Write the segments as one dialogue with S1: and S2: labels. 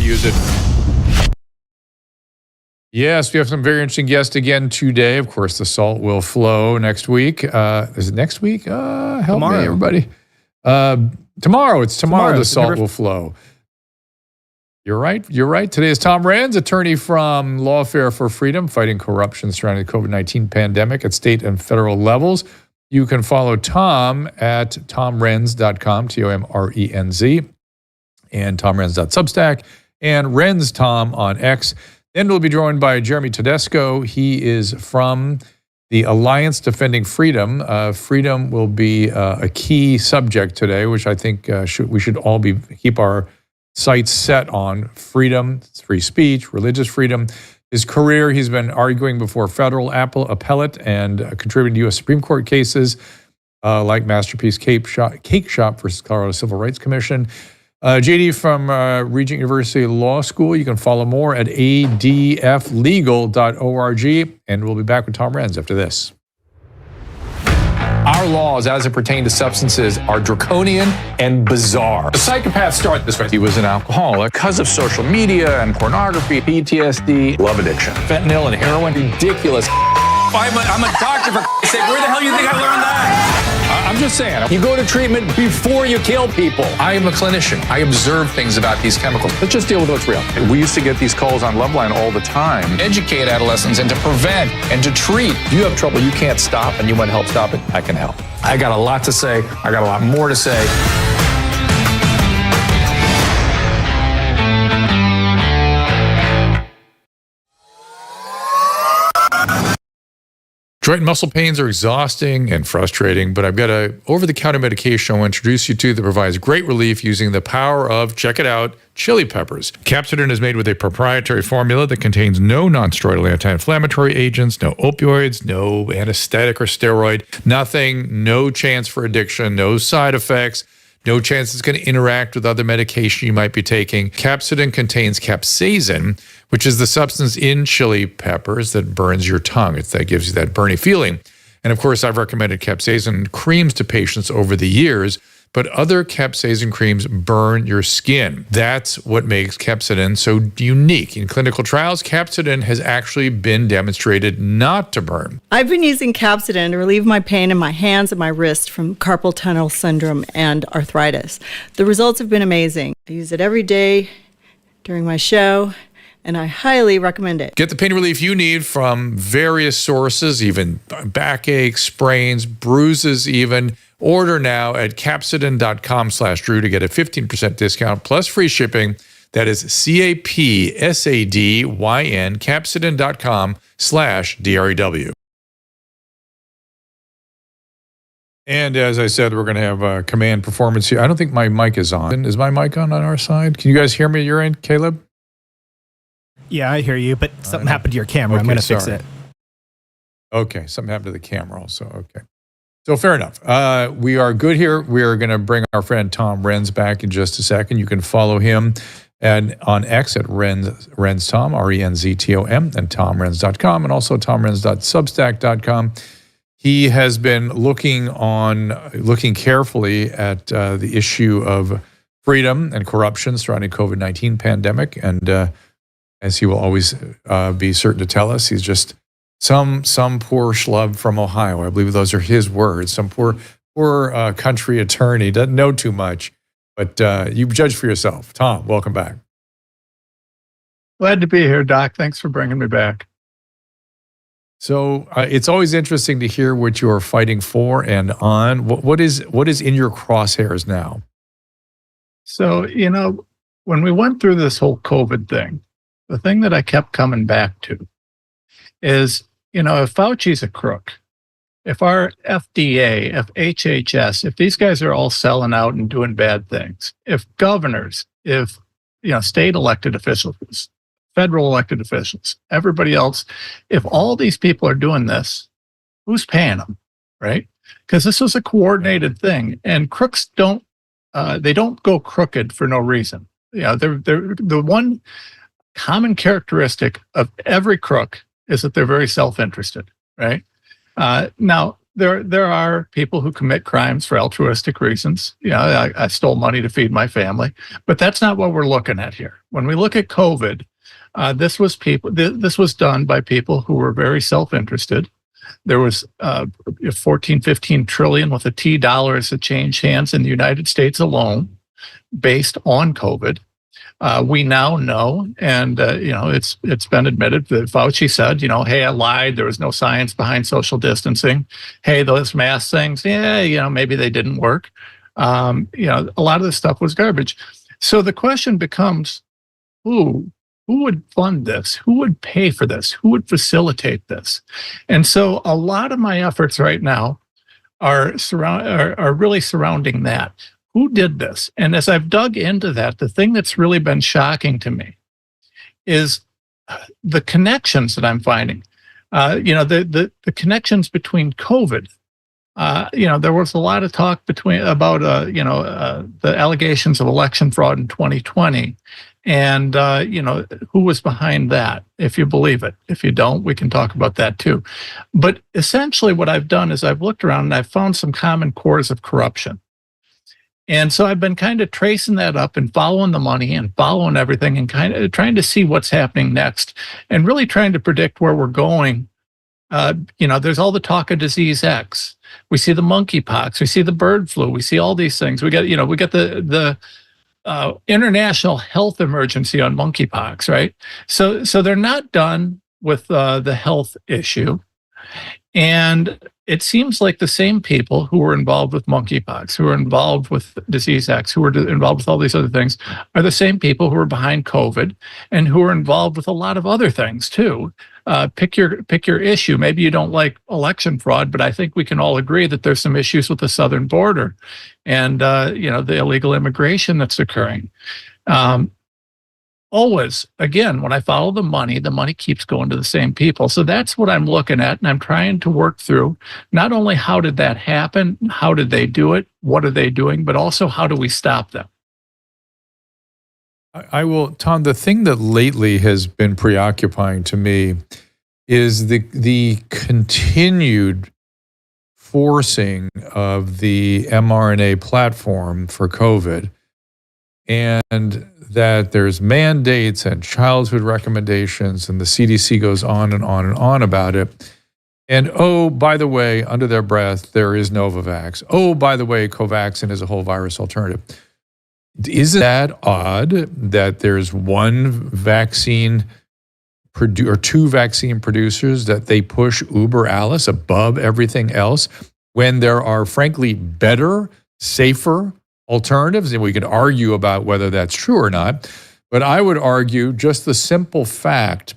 S1: to use it. Yes, we have some very interesting guests again today. Of course, the salt will flow next week. Is it next week? Help me, everybody. Tomorrow. It's tomorrow the salt will flow. You're right. You're right. Today is Tom Renz, attorney from Lawfare for Freedom, fighting corruption surrounding the COVID-19 pandemic at state and federal levels. You can follow Tom at tomrenz.com, Tomrenz, and tomrenz.substack, and Renz Tom on X. Then we'll be joined by Jeremy Tedesco. He is from the Alliance Defending Freedom. Freedom will be a key subject today, which I think we should all keep our sights set on. Freedom, free speech, religious freedom. His career, he's been arguing before federal appellate and contributing to U.S. Supreme Court cases like Masterpiece Cake Shop versus Colorado Civil Rights Commission. JD from Regent University Law School. You can follow more at adflegal.org. And we'll be back with Tom Renz after this. Our laws, as it pertains to substances, are draconian and bizarre. The psychopaths start this way. He was an alcoholic because of social media and pornography, PTSD, love addiction, fentanyl and heroin. Ridiculous. I'm a doctor, for sake. Where the hell do you think I learned that? I'm just saying, you go to treatment before you kill people. I am a clinician. I observe things about these chemicals. Let's just deal with what's real. We used to get these calls on Loveline all the time. Educate adolescents and to prevent and to treat. If you have trouble you can't stop and you want help stop it, I can help. I got a lot to say. I got a lot more to say. Joint and muscle pains are exhausting and frustrating, but I've got a over-the-counter medication I want to introduce you to that provides great relief using the power of, check it out, chili peppers. Capsidin is made with a proprietary formula that contains no non-steroidal anti-inflammatory agents, no opioids, no anesthetic or steroid, nothing, no chance for addiction, no side effects, no chance it's going to interact with other medication you might be taking. Capsidin contains capsaicin, which is the substance in chili peppers that burns your tongue. That gives you that burny feeling. And of course, I've recommended capsaicin creams to patients over the years, but other capsaicin creams burn your skin. That's what makes capsidin so unique. In clinical trials, capsidin has actually been demonstrated not to burn.
S2: I've been using capsidin to relieve my pain in my hands and my wrist from carpal tunnel syndrome and arthritis. The results have been amazing. I use it every day during my show, and I highly recommend it.
S1: Get the pain relief you need from various sources, even backache, sprains, bruises even. Order now at capsidin.com/Drew to get a 15% discount plus free shipping. That is CAPSADYN, capsidin.com/DREW. And as I said, we're going to have a command performance here. I don't think my mic is on. Is my mic on our side? Can you guys hear me at your end, Caleb?
S3: Yeah, I hear you, but something happened to your camera. I'm going to fix it.
S1: Okay, something happened to the camera also. Okay. So fair enough. We are good here. We are going to bring our friend Tom Renz back in just a second. You can follow him on X at RenzTom, RENZTOM, and TomRenz.com, and also TomRenz.substack.com. He has been looking carefully at the issue of freedom and corruption surrounding COVID-19 pandemic, and as he will always be certain to tell us, he's just some poor schlub from Ohio. I believe those are his words. Some poor country attorney, doesn't know too much, but you judge for yourself. Tom, welcome back.
S4: Glad to be here, Doc. Thanks for bringing me back.
S1: So it's always interesting to hear what you're fighting for and on. What is in your crosshairs now?
S4: So, when we went through this whole COVID thing, the thing that I kept coming back to is, if Fauci's a crook, if our FDA, if HHS, if these guys are all selling out and doing bad things, if governors, if, state elected officials, federal elected officials, everybody else, if all these people are doing this, who's paying them, right? Because this was a coordinated thing, and crooks don't go crooked for no reason. They're the one common characteristic of every crook is that they're very self-interested, right? Now, there are people who commit crimes for altruistic reasons. You know, I stole money to feed my family, but that's not what we're looking at here. When we look at COVID, this was done by people who were very self-interested. There was 14, 15 trillion with a T dollars that changed hands in the United States alone based on COVID. We now know, and it's been admitted that Fauci said, hey, I lied. There was no science behind social distancing. Hey, those mask things, yeah, maybe they didn't work. A lot of this stuff was garbage. So the question becomes, who would fund this? Who would pay for this? Who would facilitate this? And so a lot of my efforts right now are really surrounding that. Who did this? And as I've dug into that, the thing that's really been shocking to me is the connections that I'm finding. The connections between COVID. There was a lot of talk about the allegations of election fraud in 2020, and who was behind that, if you believe it. If you don't, we can talk about that too. But essentially, what I've done is I've looked around and I've found some common cores of corruption. And so I've been kind of tracing that up and following the money and following everything and kind of trying to see what's happening next and really trying to predict where we're going. There's all the talk of disease X. We see the monkeypox. We see the bird flu. We see all these things. We got the international health emergency on monkeypox, right? So they're not done with the health issue. And it seems like the same people who were involved with monkeypox, who were involved with disease X, who were involved with all these other things, are the same people who are behind COVID and who are involved with a lot of other things too. Pick your issue. Maybe you don't like election fraud, but I think we can all agree that there's some issues with the southern border and the illegal immigration that's occurring. Always, again, when I follow the money keeps going to the same people. So that's what I'm looking at, and I'm trying to work through not only how did that happen, how did they do it, what are they doing, but also how do we stop them?
S1: I will, Tom, the thing that lately has been preoccupying to me is the continued forcing of the mRNA platform for COVID, and that there's mandates and childhood recommendations, and the CDC goes on and on and on about it. And oh, by the way, under their breath, there is Novavax. Oh, by the way, Covaxin is a whole virus alternative. Isn't that odd that there's one vaccine or two vaccine producers that they push uber alles above everything else when there are, frankly, better, safer alternatives? And we could argue about whether that's true or not. But I would argue just the simple fact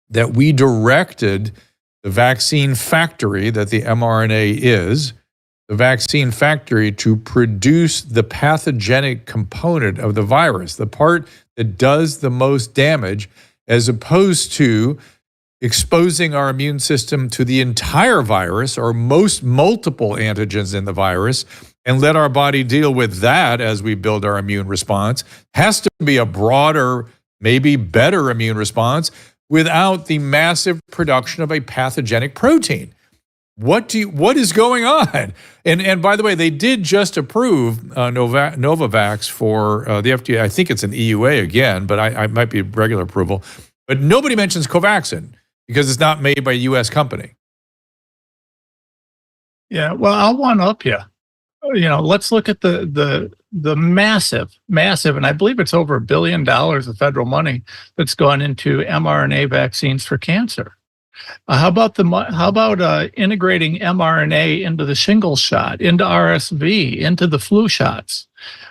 S1: that we directed the vaccine factory that the mRNA is, the vaccine factory, to produce the pathogenic component of the virus, the part that does the most damage, as opposed to exposing our immune system to the entire virus or multiple antigens in the virus and let our body deal with that as we build our immune response. Has to be a broader, maybe better immune response without the massive production of a pathogenic protein. What is going on? And by the way, they did just approve Novavax for the FDA. I think it's an EUA again, but I might be regular approval. But nobody mentions Covaxin because it's not made by a U.S. company.
S4: Yeah, well, I'll one up you. Let's look at the massive, and I believe it's over $1 billion of federal money that's gone into mRNA vaccines for cancer. How about integrating mRNA into the shingles shot, into RSV, into the flu shots?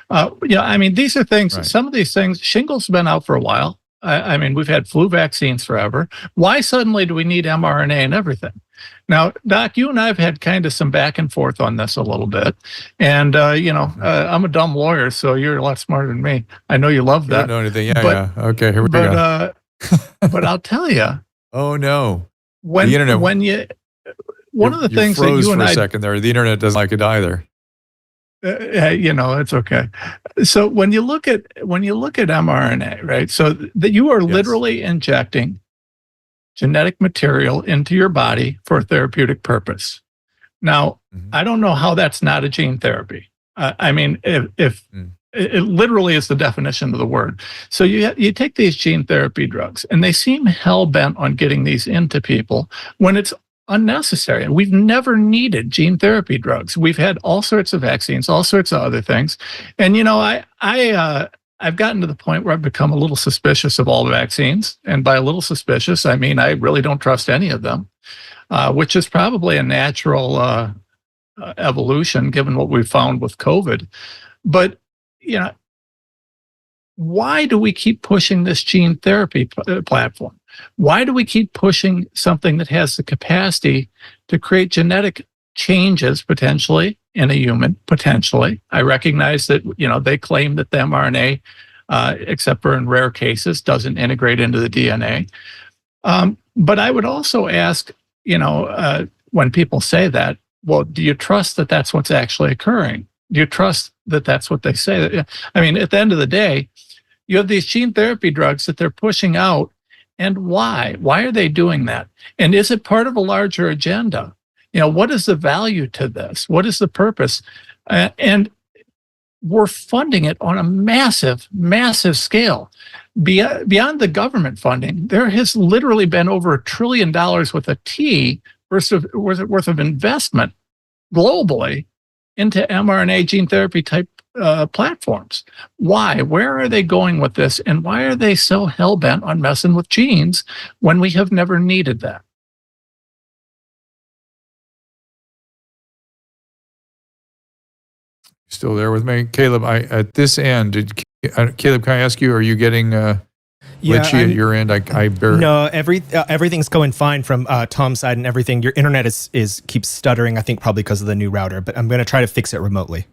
S4: These are things. Right. Some of these things, shingles have been out for a while. We've had flu vaccines forever. Why suddenly do we need mRNA and everything? Now, Doc, you and I have had kind of some back and forth on this a little bit. And, I'm a dumb lawyer, so you're a lot smarter than me. I know you love that.
S1: You don't know anything. Yeah. Okay, here we go.
S4: But I'll tell you.
S1: Oh, no.
S4: One of the things that you and I...
S1: for a second there. The internet doesn't like it either.
S4: It's okay. So when you look at mRNA, right? So that you are literally injecting genetic material into your body for a therapeutic purpose. Now, I don't know how that's not a gene therapy. I mean, if it literally is the definition of the word. So you take these gene therapy drugs, and they seem hell-bent on getting these into people when it's unnecessary. And we've never needed gene therapy drugs. We've had all sorts of vaccines, all sorts of other things. And, you know, I've gotten to the point where I've become a little suspicious of all the vaccines. And by a little suspicious, I mean I really don't trust any of them, which is probably a natural evolution given what we've found with COVID. But, you know, why do we keep pushing this gene therapy platform? Why do we keep pushing something that has the capacity to create genetic changes potentially in a human? Potentially. I recognize that, you know, they claim that the mRNA, except for in rare cases, doesn't integrate into the DNA. But I would also ask, you know, when people say that, well, do you trust that that's what's actually occurring? Do you trust that that's what they say? I mean, at the end of the day, you have these gene therapy drugs that they're pushing out. And why? Why are they doing that? And is it part of a larger agenda? You know, what is the value to this? What is the purpose? And we're funding it on a massive, massive scale. Beyond the government funding, there has literally been over $1 trillion with a T worth of investment globally into mRNA gene therapy type platforms. Why? Where are they going with this? And why are they so hell-bent on messing with genes when we have never needed that?
S1: Still there with me? Caleb, at this end, Caleb, can I ask you, are you getting glitchy at your end? I barely...
S3: No, everything's going fine from Tom's side and everything. Your internet is keeps stuttering, I think probably because of the new router, but I'm going to try to fix it remotely.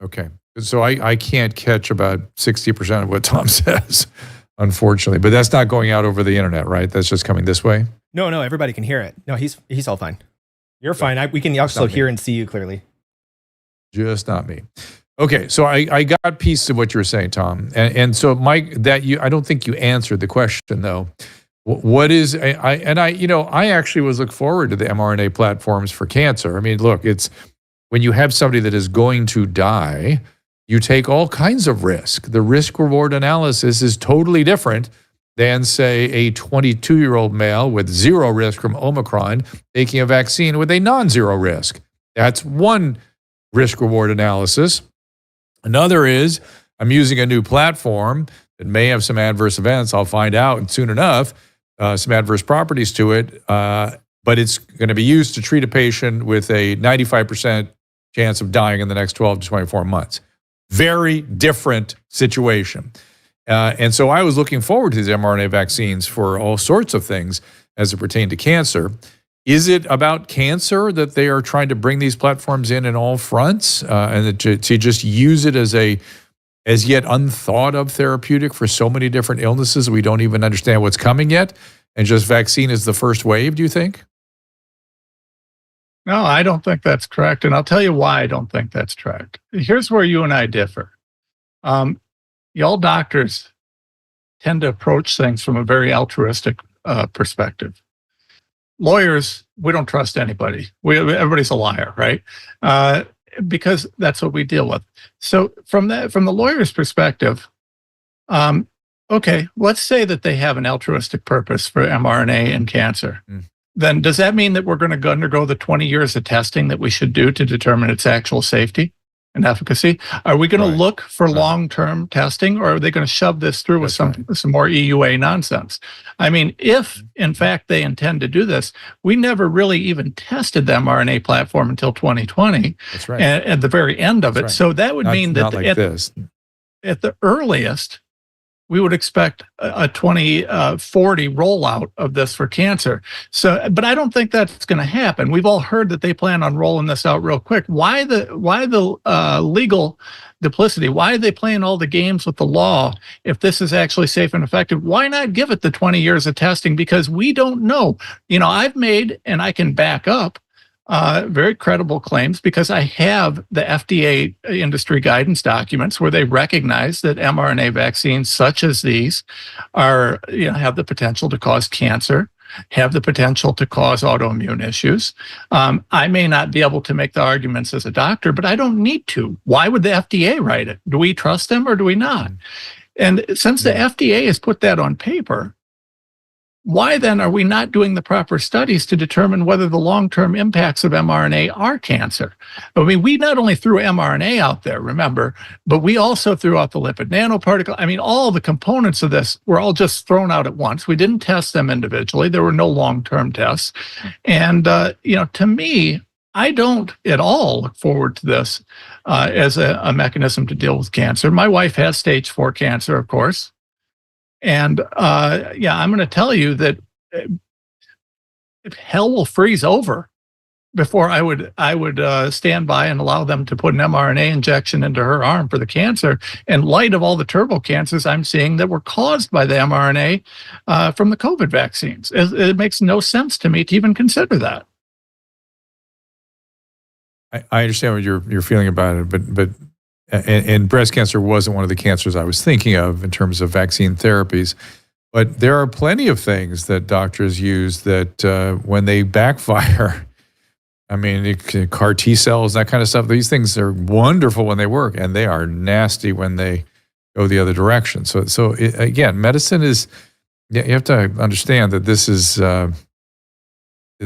S1: Okay. So I can't catch about 60% of what Tom says, unfortunately. But that's not going out over the internet, right? That's just coming this way?
S3: No, everybody can hear it. No, he's all fine. You're fine. We can also hear and see you clearly.
S1: Just not me. Okay, so I got pieces of what you were saying, Tom. And so, Mike, I don't think you answered the question, though. What is, I actually was looking forward to the mRNA platforms for cancer. I mean, look, it's, when you have somebody that is going to die, you take all kinds of risk. The risk-reward analysis is totally different than, say, a 22-year-old male with zero risk from Omicron taking a vaccine with a non-zero risk. That's one risk-reward analysis. Another is, I'm using a new platform that may have some adverse events. I'll find out soon enough, some adverse properties to it, but it's going to be used to treat a patient with a 95% chance of dying in the next 12 to 24 months. Very different situation. And so I was looking forward to these mRNA vaccines for all sorts of things as it pertained to cancer. Is it about cancer that they are trying to bring these platforms in all fronts and to just use it as yet unthought of therapeutic for so many different illnesses we don't even understand what's coming yet, and just vaccine is the first wave, do you think?
S4: No, I don't think that's correct. And I'll tell you why I don't think that's correct. Here's where you and I differ. Y'all doctors tend to approach things from a very altruistic perspective. Lawyers, we don't trust anybody. Everybody's a liar, right? Because that's what we deal with. So from the lawyer's perspective, okay, let's say that they have an altruistic purpose for mRNA and cancer. Then does that mean that we're going to undergo the 20 years of testing that we should do to determine its actual safety and efficacy? Are we going to look for long-term testing, or are they going to shove this through with some more EUA nonsense? I mean, if in fact they intend to do this, we never really even tested the mRNA platform until 2020. That's right. At the very end of it. Right. So that would mean that at the earliest, we would expect a 2040 rollout of this for cancer. So, but I don't think that's going to happen. We've all heard that they plan on rolling this out real quick. Why the legal duplicity? Why are they playing all the games with the law if this is actually safe and effective? Why not give it the 20 years of testing? Because we don't know. You know, I've made, and I can back up, very credible claims because I have the FDA industry guidance documents where they recognize that mRNA vaccines such as these are, have the potential to cause cancer. have the potential to cause autoimmune issues. I may not be able to make the arguments as a doctor, but I don't need to. Why would the FDA write it? Do we trust them or do we not? And since the FDA has put that on paper, why then are we not doing the proper studies to determine whether the long-term impacts of mRNA are cancer? I mean, we not only threw mRNA out there, remember, but we also threw out the lipid nanoparticle. I mean, all the components of this were all just thrown out at once. We didn't test them individually. There were no long-term tests. And, to me, I don't at all look forward to this as a mechanism to deal with cancer. My wife has stage 4 cancer, of course. And I'm going to tell you that if hell will freeze over before I would stand by and allow them to put an mRNA injection into her arm for the cancer, in light of all the turbo cancers I'm seeing that were caused by the mRNA from the COVID vaccines. It makes no sense to me to even consider that.
S1: I understand what you're feeling about it, but and breast cancer wasn't one of the cancers I was thinking of in terms of vaccine therapies. But there are plenty of things that doctors use that when they backfire, I mean, CAR T cells, that kind of stuff, these things are wonderful when they work, and they are nasty when they go the other direction. So again, medicine is, you have to understand that this is the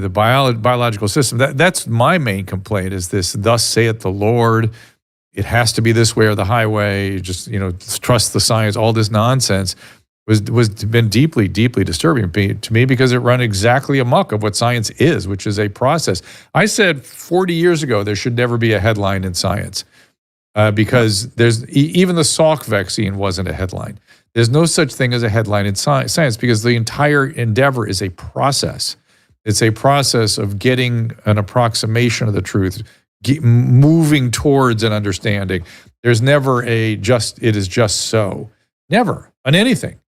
S1: biological system. That's my main complaint is this, thus saith the Lord. It has to be this way or the highway. Just, trust the science. All this nonsense was been deeply, deeply disturbing to me because it run exactly amok of what science is, which is a process. I said 40 years ago there should never be a headline in science because even the Salk vaccine wasn't a headline. There's no such thing as a headline in science because the entire endeavor is a process. It's a process of getting an approximation of the truth, moving towards an understanding. There's never it is just so. Never on anything.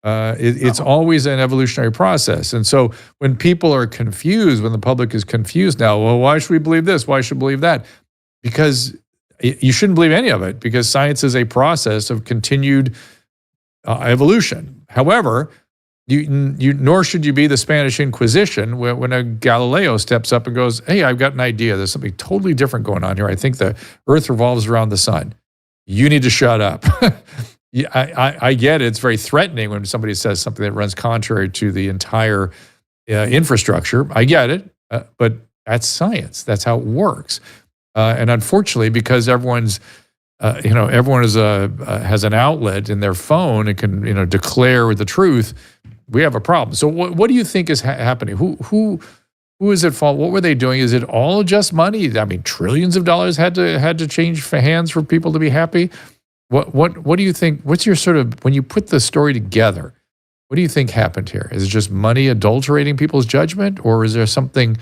S1: It's always an evolutionary process. And so when people are confused, when the public is confused now, well, why should we believe this? Why should we believe that? Because you shouldn't believe any of it because science is a process of continued evolution. However, nor should you be the Spanish Inquisition when a Galileo steps up and goes, hey, I've got an idea. There's something totally different going on here. I think the earth revolves around the sun. You need to shut up. I get it. It's very threatening when somebody says something that runs contrary to the entire infrastructure. I get it. But that's science. That's how it works. And unfortunately, because everyone has an outlet in their phone and can declare the truth, we have a problem. So what do you think is happening? Who is at fault? What were they doing? Is it all just money? I mean, trillions of dollars had to change hands for people to be happy. What do you think? What's your sort of, when you put the story together, what do you think happened here? Is it just money adulterating people's judgment, or is there something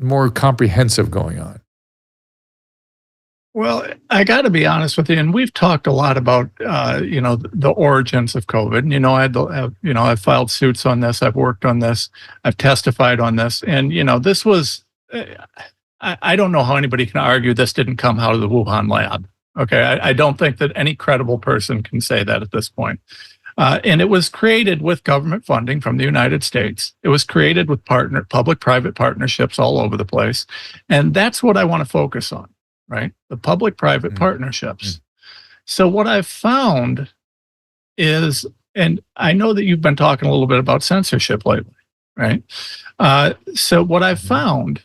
S1: more comprehensive going on?
S4: Well, I got to be honest with you, and we've talked a lot about the origins of COVID. I've filed suits on this. I've worked on this. I've testified on this, and this was. I don't know how anybody can argue this didn't come out of the Wuhan lab. Okay, I don't think that any credible person can say that at this point. And it was created with government funding from the United States. It was created with public-private partnerships all over the place, and that's what I want to focus on. Right? The public-private partnerships. So what I've found is, and I know that you've been talking a little bit about censorship lately, right? So what I've found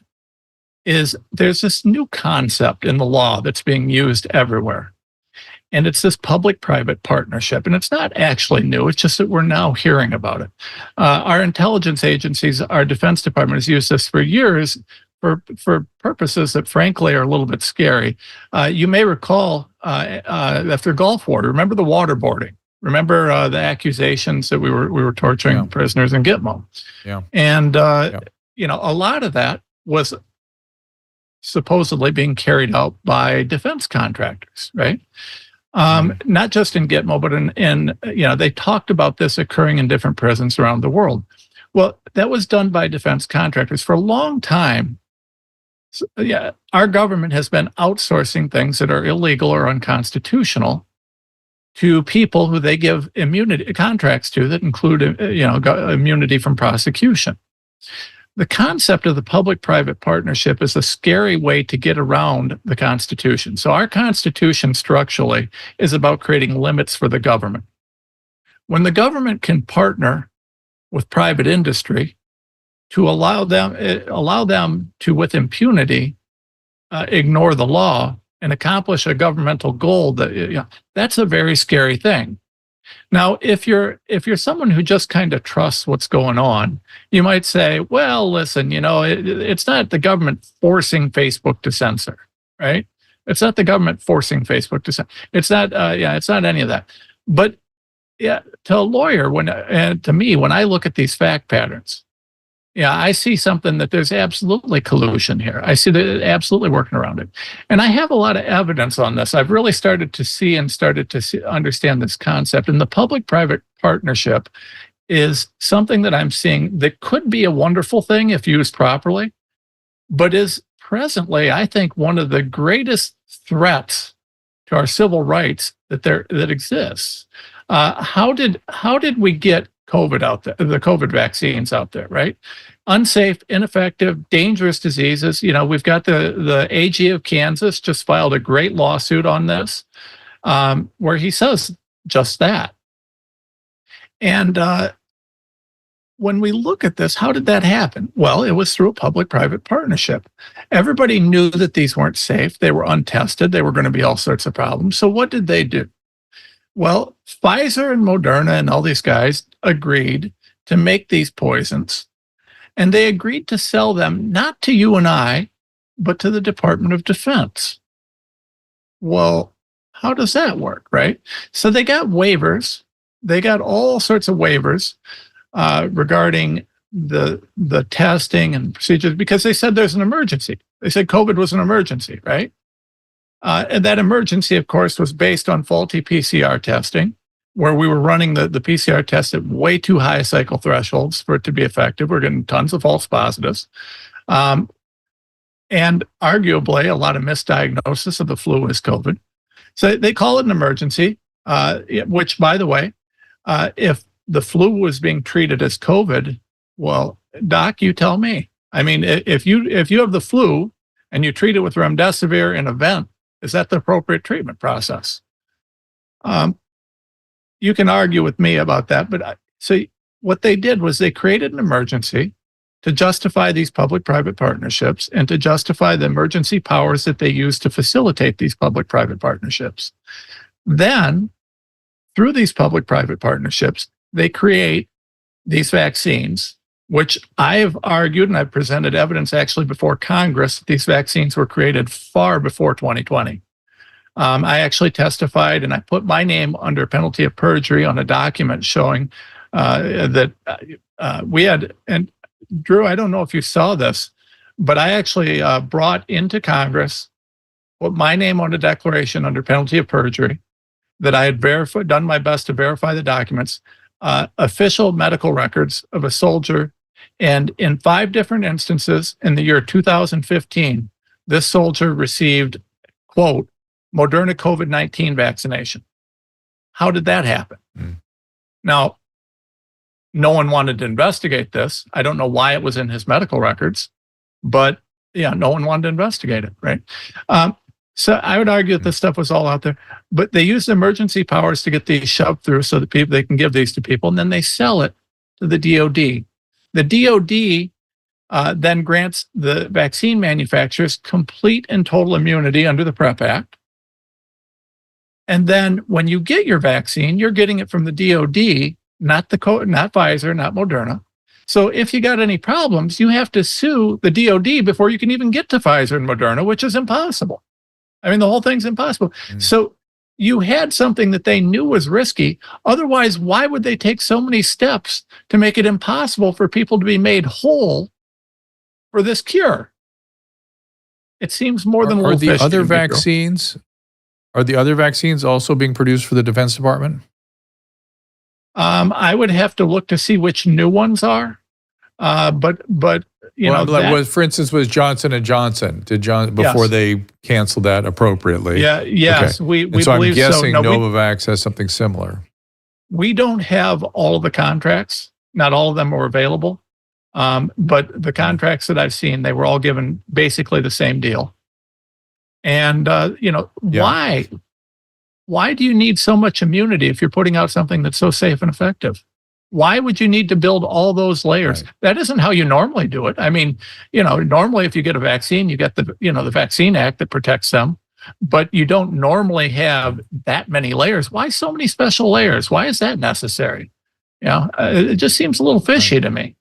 S4: is there's this new concept in the law that's being used everywhere. And it's this public-private partnership. And it's not actually new. It's just that we're now hearing about it. Our intelligence agencies, our Defense Department has used this for years for purposes that frankly are a little bit scary. You may recall after Gulf War, remember the waterboarding? Remember the accusations that we were torturing prisoners in Gitmo?
S1: Yeah.
S4: And a lot of that was supposedly being carried out by defense contractors, right? Not just in Gitmo, but they talked about this occurring in different prisons around the world. Well, that was done by defense contractors for a long time. So, our government has been outsourcing things that are illegal or unconstitutional to people who they give immunity contracts to that include, immunity from prosecution. The concept of the public-private partnership is a scary way to get around the Constitution. So our Constitution structurally is about creating limits for the government. When the government can partner with private industry to allow them to, with impunity, ignore the law and accomplish a governmental goal, that's a very scary thing. Now, if you're someone who just kind of trusts what's going on, you might say, well, listen, it's not the government forcing Facebook to censor, right? It's not the government forcing Facebook to censor. It's not, it's not any of that. But yeah, to a lawyer, and to me, when I look at these fact patterns, I see something that there's absolutely collusion here. I see that absolutely working around it. And I have a lot of evidence on this. I've really started to understand this concept. And the public-private partnership is something that I'm seeing that could be a wonderful thing if used properly, but is presently, I think, one of the greatest threats to our civil rights that exists. How did we get COVID out there, the COVID vaccines out there, right? Unsafe, ineffective, dangerous diseases. We've got the AG of Kansas just filed a great lawsuit on this, where he says just that. And when we look at this, how did that happen? Well, it was through a public-private partnership. Everybody knew that these weren't safe. They were untested. They were going to be all sorts of problems. So what did they do? Well, Pfizer and Moderna and all these guys agreed to make these poisons, and they agreed to sell them not to you and I, but to the Department of Defense. Well, how does that work, right? So they got waivers. They got all sorts of waivers regarding the testing and procedures because they said there's an emergency. They said COVID was an emergency, right? And that emergency, of course, was based on faulty PCR testing, where we were running the PCR test at way too high cycle thresholds for it to be effective. We're getting tons of false positives. And arguably a lot of misdiagnosis of the flu as COVID. So they call it an emergency, which, by the way, if the flu was being treated as COVID, well, doc, you tell me. I mean, if you have the flu and you treat it with remdesivir in a vent, is that the appropriate treatment process? You can argue with me about that, but so what they did was they created an emergency to justify these public-private partnerships and to justify the emergency powers that they use to facilitate these public-private partnerships. Then, through these public-private partnerships, they create these vaccines, which I have argued, and I've presented evidence actually before Congress, that these vaccines were created far before 2020. I actually testified, and I put my name under penalty of perjury on a document showing that we had, and Drew, I don't know if you saw this, but I actually brought into Congress, put my name on a declaration under penalty of perjury, that I had done my best to verify the documents, official medical records of a soldier. And in 5 different instances in the year 2015, this soldier received, quote, Moderna COVID-19 vaccination. How did that happen? Now, no one wanted to investigate this. I don't know why it was in his medical records, but no one wanted to investigate it, right? So I would argue that this stuff was all out there, but they used emergency powers to get these shoved through so that they can give these to people, and then they sell it to the DOD. The DOD then grants the vaccine manufacturers complete and total immunity under the PrEP Act. And then when you get your vaccine, you're getting it from the DOD, not Pfizer, not Moderna. So if you got any problems, you have to sue the DOD before you can even get to Pfizer and Moderna, which is impossible. I mean, the whole thing's impossible. So you had something that they knew was risky. Otherwise, why would they take so many steps to make it impossible for people to be made whole for this cure? It seems more than a little fishy.
S1: Are the other vaccines also being produced for the Defense Department?
S4: I would have to look to see which new ones are. But
S1: For instance, was Johnson and Johnson? Before they canceled that appropriately?
S4: Yeah. Yes.
S1: Okay.
S4: We
S1: so I'm
S4: believe
S1: guessing
S4: so. No,
S1: Novavax has something similar.
S4: We don't have all of the contracts. Not all of them were available. But the contracts that I've seen, they were all given basically the same deal. And why do you need so much immunity if you're putting out something that's so safe and effective? Why would you need to build all those layers? Right. That isn't how you normally do it. I mean, normally if you get a vaccine, you get the Vaccine Act that protects them, but you don't normally have that many layers. Why so many special layers? Why is that necessary? It just seems a little fishy to me.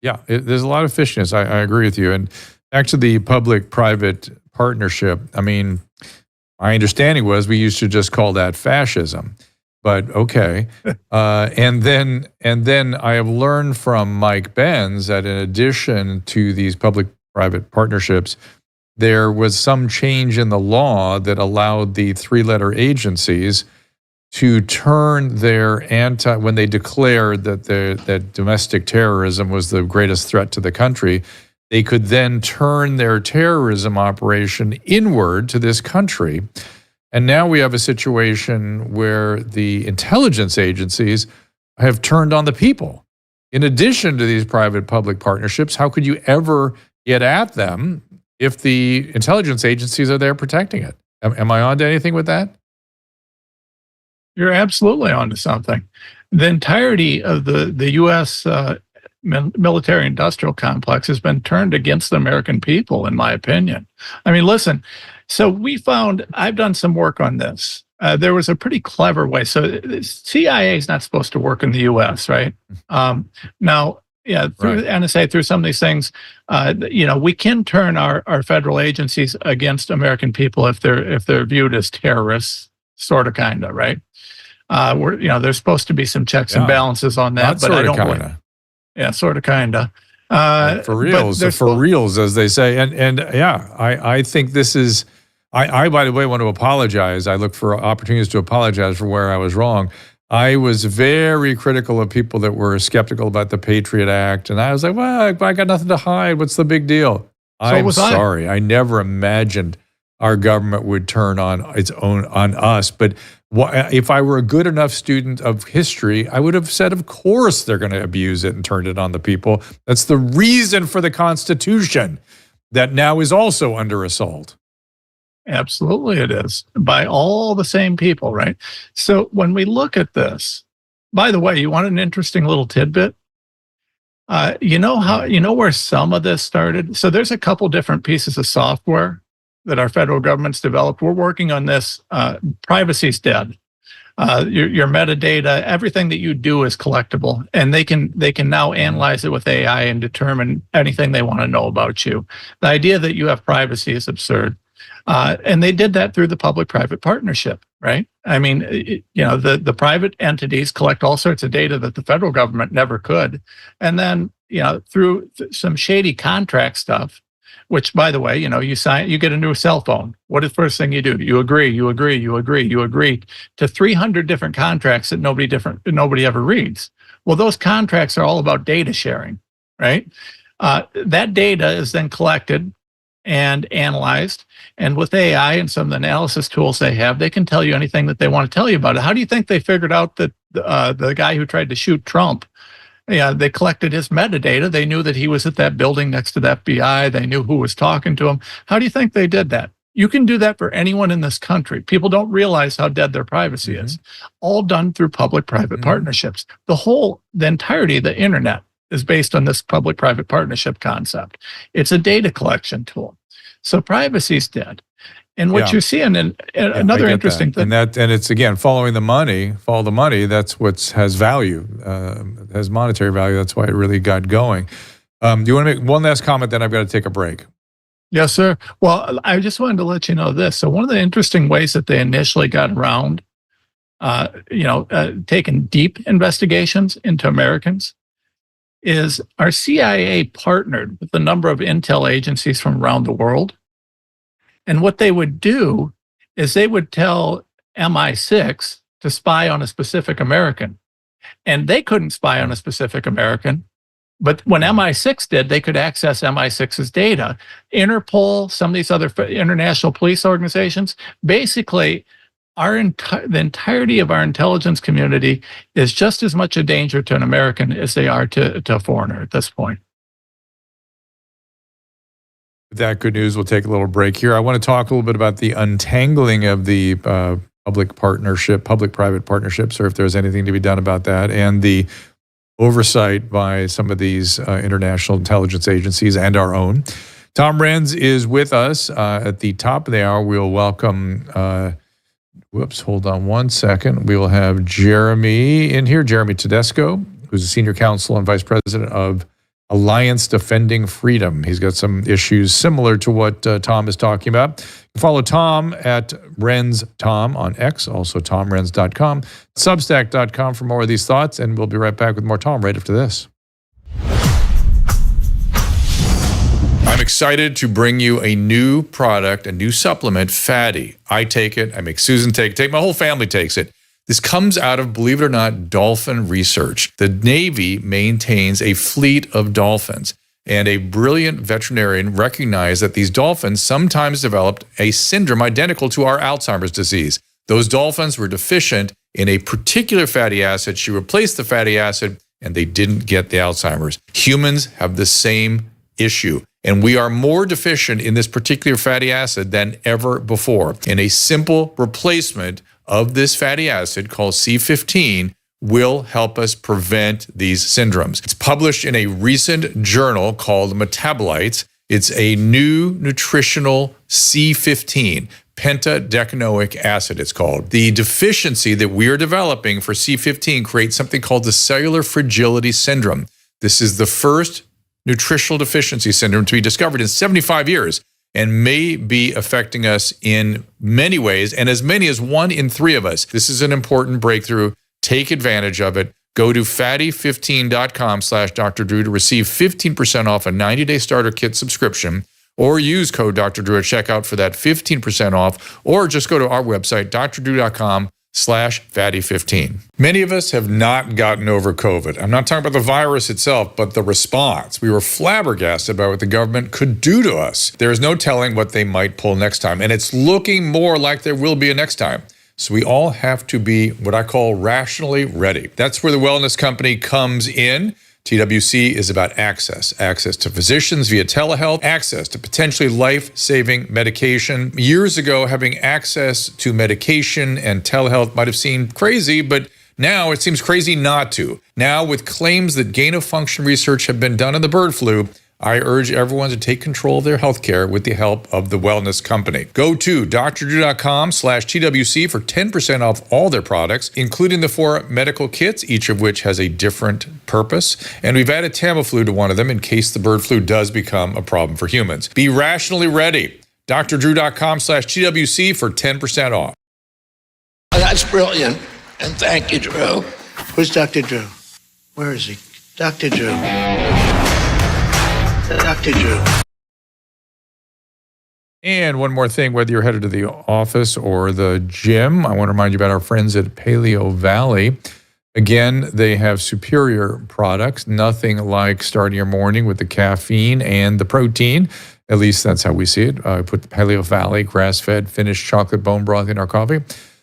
S1: Yeah, there's a lot of fishiness. I agree with you. And back to the public-private partnership, I mean, my understanding was we used to just call that fascism. But okay, and then I have learned from Mike Benz that in addition to these public-private partnerships, there was some change in the law that allowed the three-letter agencies to turn their when they declared that domestic terrorism was the greatest threat to the country, they could then turn their terrorism operation inward to this country. And now we have a situation where the intelligence agencies have turned on the people. In addition to these private-public partnerships, how could you ever get at them if the intelligence agencies are there protecting it? Am I on to anything with that?
S4: You're absolutely onto something. The entirety of the U.S. Military-industrial complex has been turned against the American people, in my opinion. I mean, listen. So I've done some work on this. There was a pretty clever way. So the CIA is not supposed to work in the U.S., right? Now, through the NSA, through some of these things, we can turn our federal agencies against American people if they're viewed as terrorists, sort of, kind of, right? There's supposed to be some checks and balances on that, but I don't believe. Yeah, sort of, kind of.
S1: For reals, as they say. And I think this is, I, by the way, want to apologize. I look for opportunities to apologize for where I was wrong. I was very critical of people that were skeptical about the Patriot Act. And I was like, well, I got nothing to hide. What's the big deal? I'm sorry. I never imagined our government would turn on us. But if I were a good enough student of history, I would have said, of course, they're going to abuse it and turn it on the people. That's the reason for the Constitution that now is also under assault.
S4: Absolutely, it is, by all the same people, right? So when we look at this, by the way, you want an interesting little tidbit? Where some of this started? So there's a couple different pieces of software that our federal government's developed. We're working on this. Privacy's dead. Your metadata, everything that you do is collectible, and they can now analyze it with AI and determine anything they want to know about you. The idea that you have privacy is absurd. And they did that through the public-private partnership, right? I mean, the private entities collect all sorts of data that the federal government never could. And then, through some shady contract stuff, which, by the way, you get a new cell phone. What is the first thing you do? You agree to 300 different contracts that nobody ever reads. Well, those contracts are all about data sharing, right? That data is then collected and analyzed. And with AI and some of the analysis tools they have, they can tell you anything that they want to tell you about it. How do you think they figured out that the guy who tried to shoot Trump, they collected his metadata. They knew that he was at that building next to the FBI. They knew who was talking to him. How do you think they did that? You can do that for anyone in this country. People don't realize how dead their privacy is. All done through public-private partnerships. The entirety of the internet is based on this public-private partnership concept. It's a data collection tool. So privacy's dead. And what you're seeing, another interesting thing.
S1: And it's, again, follow the money, that's what has value, has monetary value. That's why it really got going. Do you want to make one last comment, then I've got to take a break?
S4: Yes, sir. Well, I just wanted to let you know this. So one of the interesting ways that they initially got around, taking deep investigations into Americans is our CIA partnered with a number of intel agencies from around the world. And what they would do is they would tell MI6 to spy on a specific American. And they couldn't spy on a specific American But when MI6 did, they could access MI6's data. Interpol, some of these other international police organizations, basically, the entirety of our intelligence community is just as much a danger to an American as they are to a foreigner at this point.
S1: With that good news, we'll take a little break here. I want to talk a little bit about the untangling of the public-private partnerships, or if there's anything to be done about that, and the oversight by some of these international intelligence agencies and our own. Tom Renz is with us. At the top of the hour, we'll welcome, hold on one second. We will have Jeremy in here, Jeremy Tedesco, who's a senior counsel and vice president of Alliance Defending Freedom. He's got some issues similar to what Tom is talking about. Follow Tom at RenzTom on X, also TomRenz.com, Substack.com for more of these thoughts, and we'll be right back with more Tom right after this. I'm excited to bring you a new product, a new supplement, Fatty. I take it, I make Susan take it, my whole family takes it. This comes out of, believe it or not, dolphin research. The Navy maintains a fleet of dolphins, and a brilliant veterinarian recognized that these dolphins sometimes developed a syndrome identical to our Alzheimer's disease. Those dolphins were deficient in a particular fatty acid. She replaced the fatty acid, and they didn't get the Alzheimer's. Humans have the same issue, and we are more deficient in this particular fatty acid than ever before. And a simple replacement of this fatty acid called C15 will help us prevent these syndromes. It's published in a recent journal called Metabolites. It's a new nutritional C15, pentadecanoic acid it's called. The deficiency that we are developing for C15 creates something called the cellular fragility syndrome. This is the first nutritional deficiency syndrome to be discovered in 75 years. And may be affecting us in many ways, and as many as 1 in 3 of us. This is an important breakthrough. Take advantage of it. Go to fatty15.com/Dr. Drew to receive 15% off a 90-day starter kit subscription, or use code Dr. Drew at checkout for that 15% off, or just go to our website, drdrew.com/fatty15. Many of us have not gotten over COVID. I'm not talking about the virus itself, but the response. We were flabbergasted by what the government could do to us. There's no telling what they might pull next time, and it's looking more like there will be a next time. So we all have to be what I call rationally ready. That's where the wellness company comes in. TWC is about access to physicians via telehealth, access to potentially life-saving medication. Years ago, having access to medication and telehealth might have seemed crazy, but now it seems crazy not to. Now, with claims that gain-of-function research have been done on the bird flu, I urge everyone to take control of their healthcare with the help of the wellness company. Go to drdrew.com/TWC for 10% off all their products, including the 4 medical kits, each of which has a different purpose. And we've added Tamiflu to one of them in case the bird flu does become a problem for humans. Be rationally ready. drdrew.com/TWC for 10% off.
S5: That's brilliant. And thank you, Drew. Where's Dr. Drew? Where is he? Dr. Drew. Dr. Drew.
S1: And one more thing, whether you're headed to the office or the gym, I want to remind you about our friends at Paleo Valley. Again, they have superior products, nothing like starting your morning with the caffeine and the protein. At least that's how we see it. Put the Paleo Valley grass-fed finished chocolate bone broth in our coffee.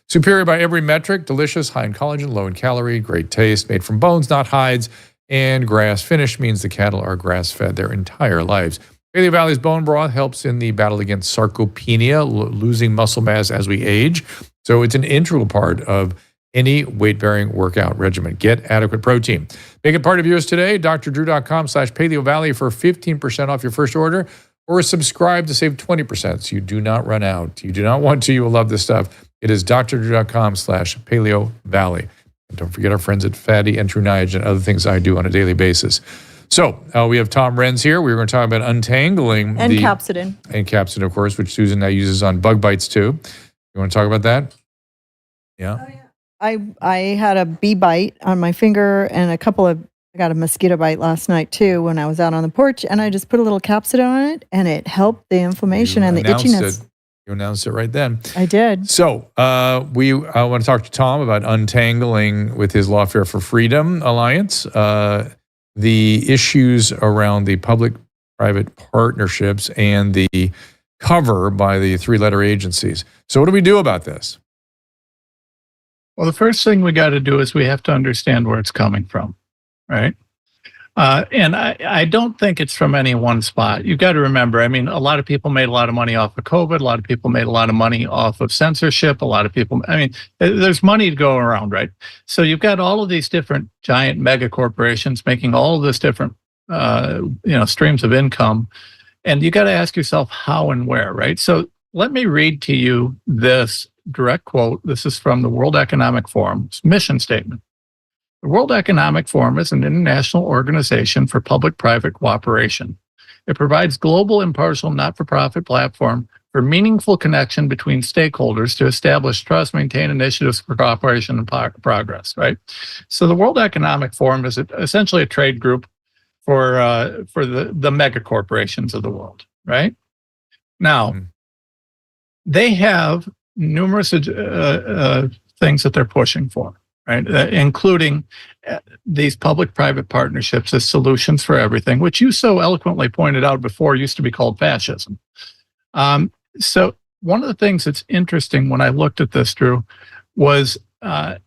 S1: Superior by every metric, delicious, high in collagen, low in calorie, great taste, made from bones, not hides. And grass-finished means the cattle are grass-fed their entire lives. Paleo Valley's bone broth helps in the battle against sarcopenia, losing muscle mass as we age. So it's an integral part of any weight-bearing workout regimen. Get adequate protein. Make it part of yours today. drdrew.com/Paleo Valley for 15% off your first order, or subscribe to save 20% so you do not run out. You do not want to. You will love this stuff. It is drdrew.com/Paleo Valley. And don't forget our friends at Fatty and True Niagen and other things I do on a daily basis. So we have Tom Renz here. We're going to talk about untangling
S2: and capsidin.
S1: And capsidin, of course, which Susan now uses on bug bites too. You want to talk about that? Yeah.
S2: Oh, yeah. I had a bee bite on my finger, and I got a mosquito bite last night too when I was out on the porch, and I just put a little capsidin on it, and it helped the inflammation and the itchiness.
S1: You announced it right then.
S2: I did.
S1: So I want to talk to Tom about untangling with his Lawfare for Freedom Alliance. the issues around the public-private partnerships and the cover by the three-letter agencies. So what do we do about this?
S4: Well, the first thing we got to do is we have to understand where it's coming from, right? And I don't think it's from any one spot. You've got to remember, I mean, a lot of people made a lot of money off of COVID. A lot of people made a lot of money off of censorship. A lot of people, I mean, there's money to go around, right? So you've got all of these different giant mega corporations making all of this different, streams of income. And you got to ask yourself how and where, right? So let me read to you this direct quote. This is from the World Economic Forum's mission statement. The World Economic Forum is an international organization for public-private cooperation. It provides global, impartial, not-for-profit platform for meaningful connection between stakeholders to establish trust, maintain initiatives for cooperation and progress, right? So the World Economic Forum is essentially a trade group for the mega corporations of the world, right? Now, they have numerous things that they're pushing for, right? Including these public-private partnerships as solutions for everything, which you so eloquently pointed out before used to be called fascism. So one of the things that's interesting when I looked at this, Drew, was, and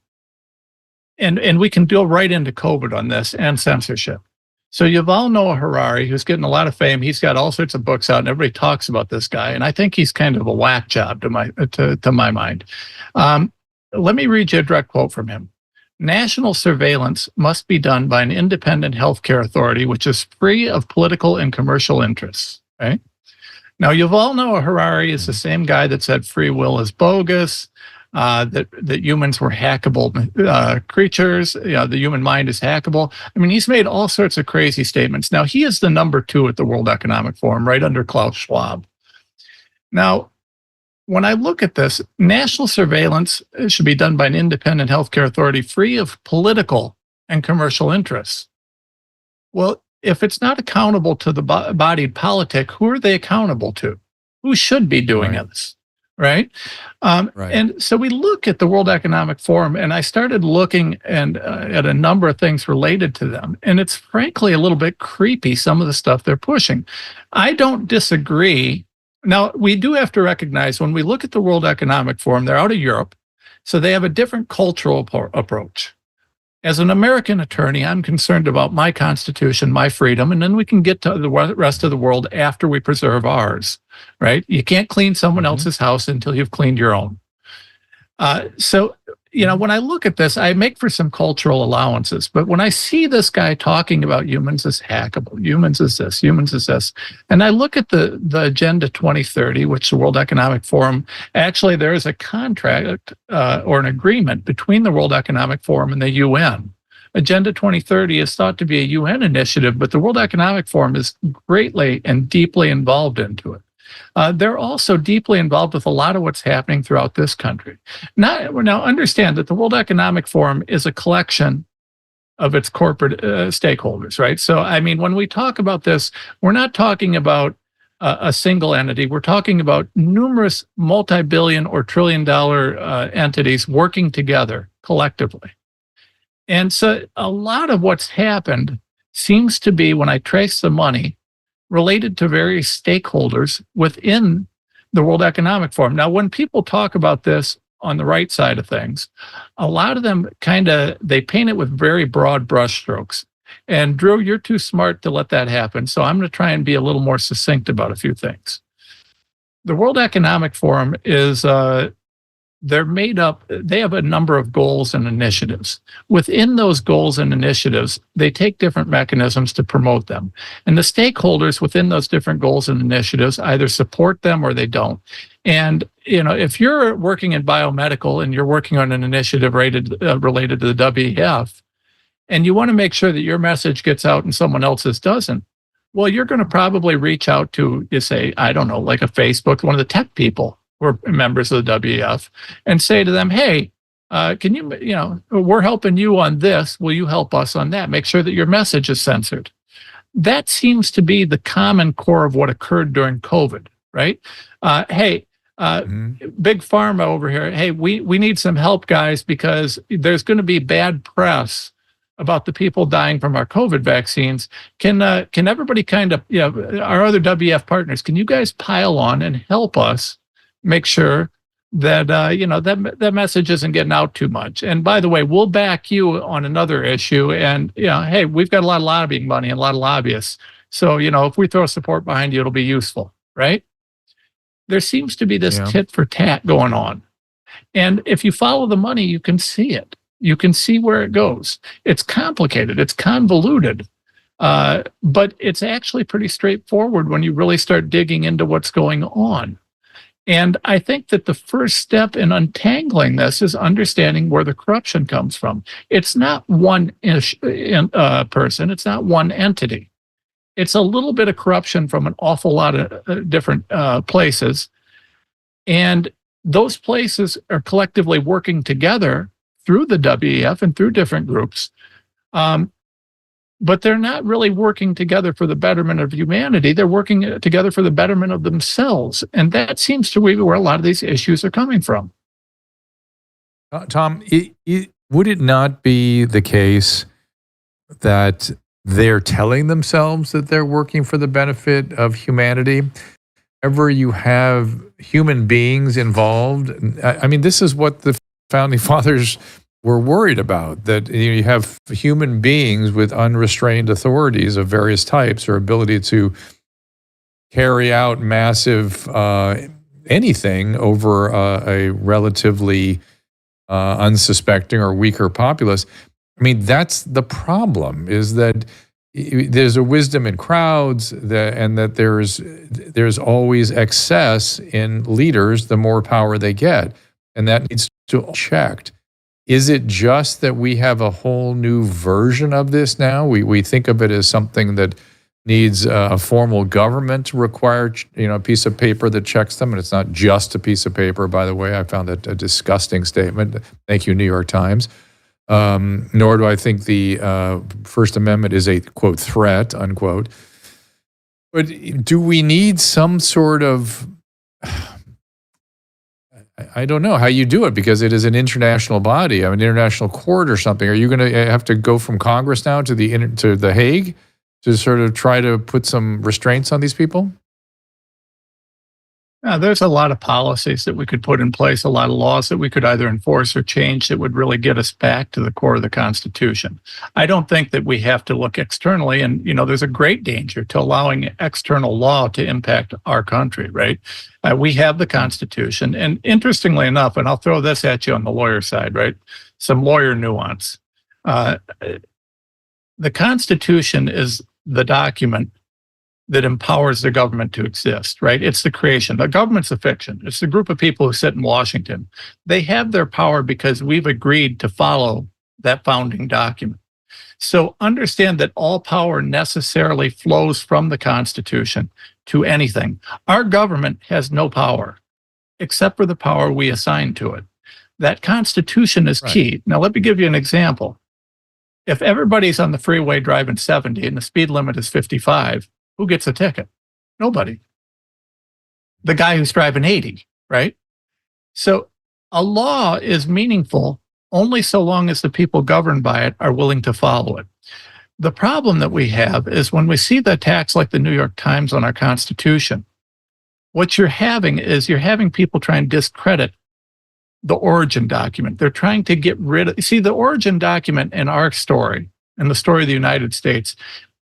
S4: we can go right into COVID on this and censorship. So Yuval Noah Harari, who's getting a lot of fame, he's got all sorts of books out, and everybody talks about this guy. And I think he's kind of a whack job to my mind. Let me read you a direct quote from him. National surveillance must be done by an independent healthcare authority, which is free of political and commercial interests. Right? Now, Yuval Noah Harari is the same guy that said free will is bogus. That humans were hackable creatures, the human mind is hackable. I mean, he's made all sorts of crazy statements. Now, he is the number 2 at the World Economic Forum, right under Klaus Schwab. Now, when I look at this, national surveillance should be done by an independent healthcare authority free of political and commercial interests. Well, if it's not accountable to the bodied politic, who are they accountable to? Who should be doing this? Right? And so we look at the World Economic Forum, and I started looking at a number of things related to them. And it's frankly a little bit creepy, some of the stuff they're pushing. I don't disagree. Now, we do have to recognize when we look at the World Economic Forum, they're out of Europe, so they have a different cultural approach. As an American attorney, I'm concerned about my Constitution, my freedom, and then we can get to the rest of the world after we preserve ours, right? You can't clean someone else's house until you've cleaned your own. So, when I look at this, I make for some cultural allowances. But when I see this guy talking about humans as hackable, humans as this, humans as this, and I look at the Agenda 2030, which the World Economic Forum, actually there is a contract or an agreement between the World Economic Forum and the UN. Agenda 2030 is thought to be a UN initiative, but the World Economic Forum is greatly and deeply involved into it. They're also deeply involved with a lot of what's happening throughout this country. Now understand that the World Economic Forum is a collection of its corporate stakeholders, right? So, I mean, when we talk about this, we're not talking about a single entity. We're talking about numerous multi-billion or trillion-dollar entities working together collectively. And so a lot of what's happened seems to be, when I trace the money, related to various stakeholders within the World Economic Forum. Now, when people talk about this on the right side of things, a lot of them they paint it with very broad brushstrokes. And Drew, you're too smart to let that happen. So I'm going to try and be a little more succinct about a few things. The World Economic Forum is, they have a number of goals and initiatives. Within those goals and initiatives, they take different mechanisms to promote them. And the stakeholders within those different goals and initiatives either support them or they don't. And, if you're working in biomedical and you're working on an initiative related to the WEF, and you want to make sure that your message gets out and someone else's doesn't, well, you're going to probably reach out to, say, I don't know, like a Facebook, one of the tech people who are members of the WEF, and say to them, hey, can you, we're helping you on this. Will you help us on that? Make sure that your message is censored. That seems to be the common core of what occurred during COVID, right? Big pharma over here. Hey, we need some help, guys, because there's going to be bad press about the people dying from our COVID vaccines. Can everybody kind of, our other WEF partners, can you guys pile on and help us make sure that, that message isn't getting out too much? And by the way, we'll back you on another issue. And, hey, we've got a lot of lobbying money and a lot of lobbyists. So, if we throw support behind you, it'll be useful, right? There seems to be this tit for tat going on. And if you follow the money, you can see it. You can see where it goes. It's complicated. It's convoluted. But it's actually pretty straightforward when you really start digging into what's going on. And I think that the first step in untangling this is understanding where the corruption comes from. It's not one person. It's not one entity. It's a little bit of corruption from an awful lot of different places. And those places are collectively working together through the WEF and through different groups. But they're not really working together for the betterment of humanity. They're working together for the betterment of themselves. And that seems to be where a lot of these issues are coming from.
S1: Tom, would it not be the case that they're telling themselves that they're working for the benefit of humanity? Whenever you have human beings involved, I mean, this is what the Founding Fathers were worried about, that you have human beings with unrestrained authorities of various types or ability to carry out massive anything over a relatively unsuspecting or weaker populace. I mean, that's the problem, is that there's a wisdom in crowds and that there's always excess in leaders the more power they get. And that needs to be checked. Is it just that we have a whole new version of this now? We think of it as something that needs a formal government to require, a piece of paper that checks them. And it's not just a piece of paper, by the way. I found that a disgusting statement. Thank you, New York Times. Nor do I think the First Amendment is a, quote, threat, unquote. But do we need some sort of, I don't know how you do it, because it is an international body, an international court or something. Are you going to have to go from Congress now to the Hague to sort of try to put some restraints on these people?
S4: There's a lot of policies that we could put in place, a lot of laws that we could either enforce or change that would really get us back to the core of the Constitution. I don't think that we have to look externally, and there's a great danger to allowing external law to impact our country, right? We have the Constitution, and interestingly enough, and I'll throw this at you on the lawyer side, right? Some lawyer nuance. The Constitution is the document that empowers the government to exist, right? It's the creation. The government's a fiction. It's the group of people who sit in Washington. They have their power because we've agreed to follow that founding document. So understand that all power necessarily flows from the Constitution to anything. Our government has no power except for the power we assign to it. That Constitution is key. Right. Now, let me give you an example. If everybody's on the freeway driving 70 and the speed limit is 55, who gets a ticket? Nobody. The guy who's driving 80, right? So a law is meaningful only so long as the people governed by it are willing to follow it. The problem that we have is when we see the attacks like the New York Times on our Constitution, what you're having people try and discredit the origin document. They're trying to get rid of, see, the origin document in our story, in the story of the United States,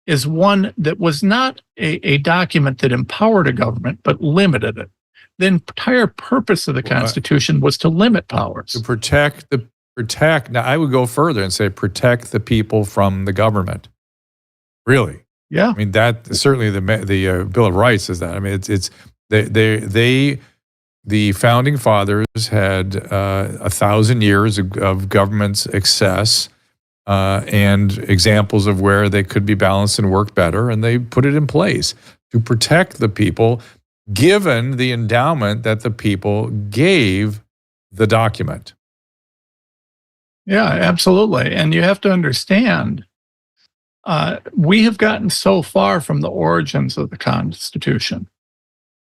S4: is one that was not a document that empowered a government, but limited it. The entire purpose of the Constitution was to limit powers.
S1: To protect. Now, I would go further and say protect the people from the government. Really?
S4: Yeah.
S1: I mean, that certainly the Bill of Rights is that. I mean, the Founding Fathers had 1,000 years of government's excess. And examples of where they could be balanced and work better, and they put it in place to protect the people, given the endowment that the people gave the document.
S4: Yeah, absolutely. And you have to understand, we have gotten so far from the origins of the Constitution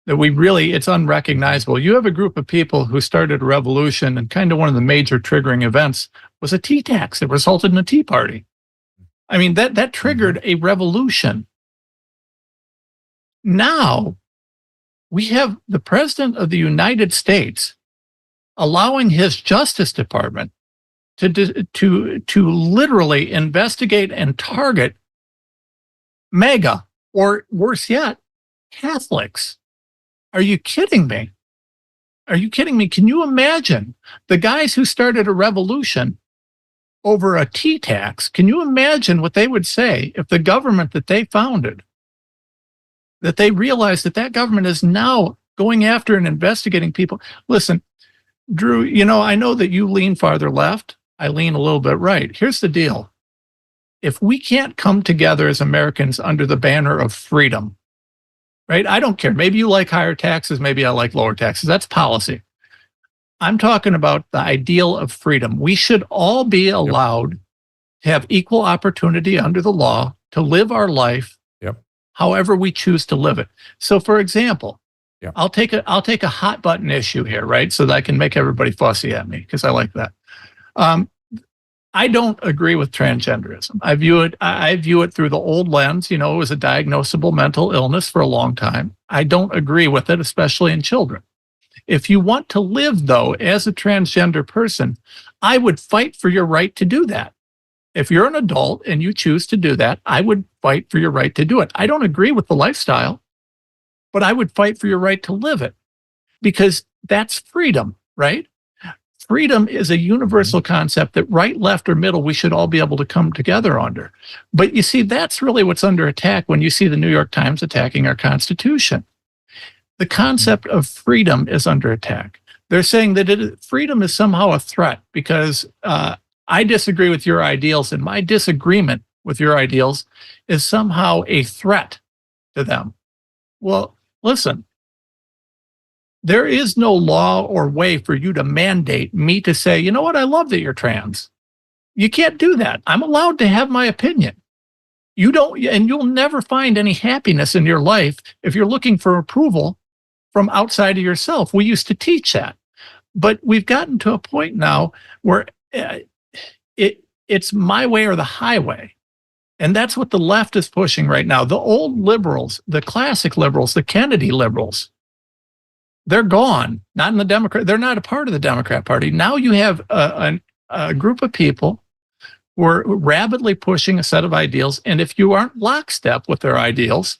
S4: that it's unrecognizable. You have a group of people who started a revolution, and kind of one of the major triggering events was a tea tax that resulted in a Tea Party. I mean, that triggered a revolution. Now we have the President of the United States allowing his Justice Department to literally investigate and target MAGA, or worse yet, Catholics. Are you kidding me? Are you kidding me? Can you imagine the guys who started a revolution over a tea tax? Can you imagine what they would say if the government that they founded, that they realized that government is now going after and investigating people? Listen, Drew, I know that you lean farther left. I lean a little bit right. Here's the deal. If we can't come together as Americans under the banner of freedom, right? I don't care. Maybe you like higher taxes. Maybe I like lower taxes. That's policy. I'm talking about the ideal of freedom. We should all be allowed to have equal opportunity under the law to live our life however we choose to live it. So, for example, I'll take a hot button issue here, right? So that I can make everybody fussy at me, because I like that. I don't agree with transgenderism. I view it through the old lens. It was a diagnosable mental illness for a long time. I don't agree with it, especially in children. If you want to live, though, as a transgender person, I would fight for your right to do that. If you're an adult and you choose to do that, I would fight for your right to do it. I don't agree with the lifestyle, but I would fight for your right to live it, because that's freedom, right? Freedom is a universal concept that right, left, or middle, we should all be able to come together under. But you see, that's really what's under attack when you see the New York Times attacking our Constitution. The concept of freedom is under attack. They're saying that freedom is somehow a threat because I disagree with your ideals, and my disagreement with your ideals is somehow a threat to them. Well, listen. There is no law or way for you to mandate me to say, you know what, I love that you're trans. You can't do that. I'm allowed to have my opinion. You don't, and you'll never find any happiness in your life if you're looking for approval from outside of yourself. We used to teach that. But we've gotten to a point now where it's my way or the highway. And that's what the left is pushing right now. The old liberals, the classic liberals, the Kennedy liberals, they're gone, not in the Democrat. They're not a part of the Democrat Party. Now you have a group of people who are rapidly pushing a set of ideals. And if you aren't lockstep with their ideals,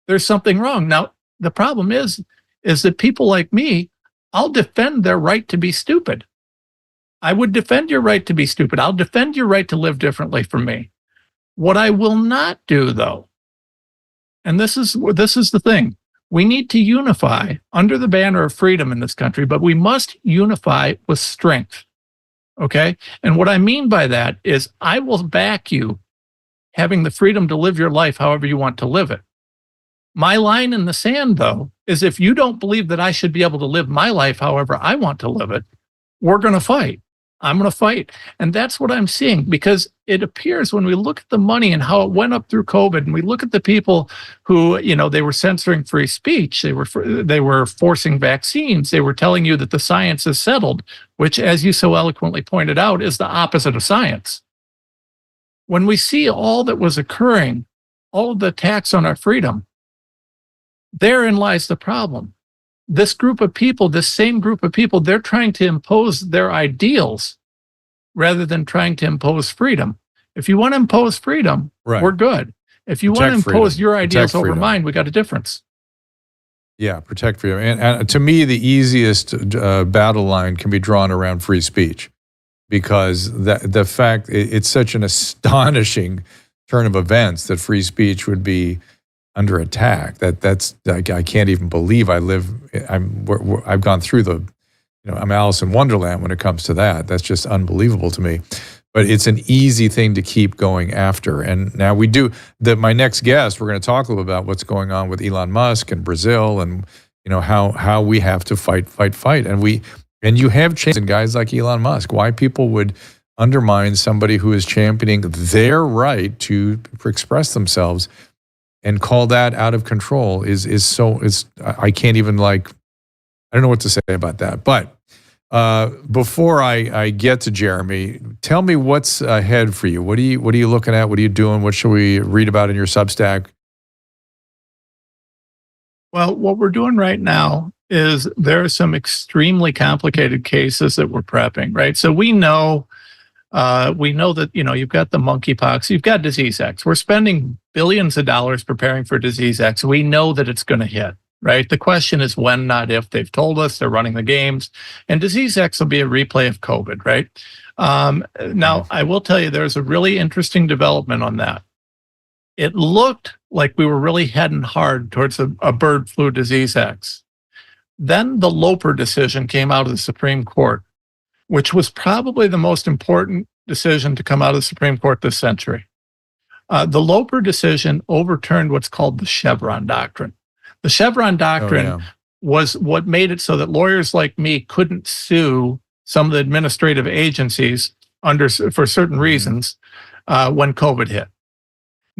S4: there's something wrong. Now, the problem is that people like me, I'll defend their right to be stupid. I would defend your right to be stupid. I'll defend your right to live differently from me. What I will not do, though, and this is the thing, we need to unify under the banner of freedom in this country, but we must unify with strength, okay? And what I mean by that is I will back you having the freedom to live your life however you want to live it. My line in the sand, though, is if you don't believe that I should be able to live my life however I want to live it, we're going to fight. I'm going to fight. And that's what I'm seeing, because it appears when we look at the money and how it went up through COVID, and we look at the people who, they were censoring free speech, they were forcing vaccines, they were telling you that the science is settled, which, as you so eloquently pointed out, is the opposite of science. When we see all that was occurring, all of the attacks on our freedom, therein lies the problem. This group of people, this same group of people, they're trying to impose their ideals rather than trying to impose freedom. If you want to impose freedom, we're good. If you want to impose your ideals over mine, we got a difference.
S1: Yeah, protect freedom. And to me, the easiest battle line can be drawn around free speech, because the fact it's such an astonishing turn of events that free speech would be under attack. I can't even believe I've gone through I'm Alice in Wonderland when it comes to that. That's just unbelievable to me. But it's an easy thing to keep going after. And now we do my next guest, we're going to talk a little about what's going on with Elon Musk and Brazil, and how we have to fight. And you have changed in guys like Elon Musk. Why people would undermine somebody who is championing their right to express themselves and call that out of control is I can't even I don't know what to say about that. But Before I get to Jeremy, tell me what's ahead for you. What are you looking at? What are you doing? What should we read about in your Substack?
S4: Well, what we're doing right now is there are some extremely complicated cases that we're prepping, right? So we know that, you've got the monkeypox, you've got disease X. We're spending billions of dollars preparing for disease X. We know that it's going to hit, right? The question is when, not if. They've told us, they're running the games, and disease X will be a replay of COVID, right? Now, I will tell you, there's a really interesting development on that. It looked like we were really heading hard towards a bird flu disease X. Then the Loper decision came out of the Supreme Court, which was probably the most important decision to come out of the Supreme Court this century. The Loper decision overturned what's called the Chevron doctrine. The Chevron doctrine was what made it so that lawyers like me couldn't sue some of the administrative agencies for certain reasons when COVID hit.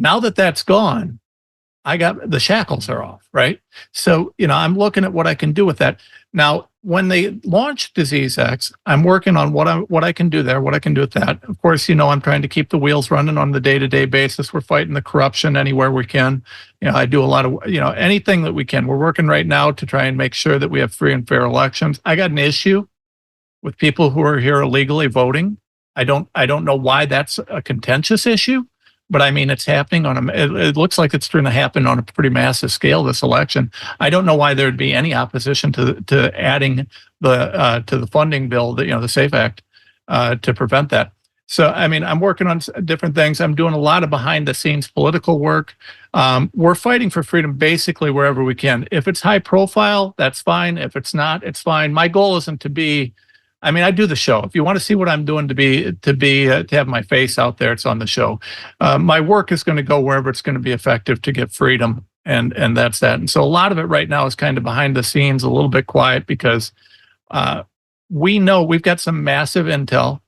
S4: Now that that's gone, the shackles are off, right? So, I'm looking at what I can do with that. Now, when they launch Disease X, I'm working on what I can do there, what I can do with that. Of course, I'm trying to keep the wheels running on the day-to-day basis. We're fighting the corruption anywhere we can. I do a lot of, anything that we can. We're working right now to try and make sure that we have free and fair elections. I got an issue with people who are here illegally voting. I don't know why that's a contentious issue. But I mean, it's happening it looks like it's going to happen on a pretty massive scale this election. I don't know why there'd be any opposition to adding to the funding bill, the SAFE Act, to prevent that. So, I mean, I'm working on different things. I'm doing a lot of behind the scenes political work. We're fighting for freedom basically wherever we can. If it's high profile, that's fine. If it's not, it's fine. My goal isn't to be, I do the show. If you want to see what I'm doing to have my face out there, it's on the show. My work is going to go wherever it's going to be effective to get freedom, and that's that. And so a lot of it right now is kind of behind the scenes, a little bit quiet, because we know we've got some massive intel,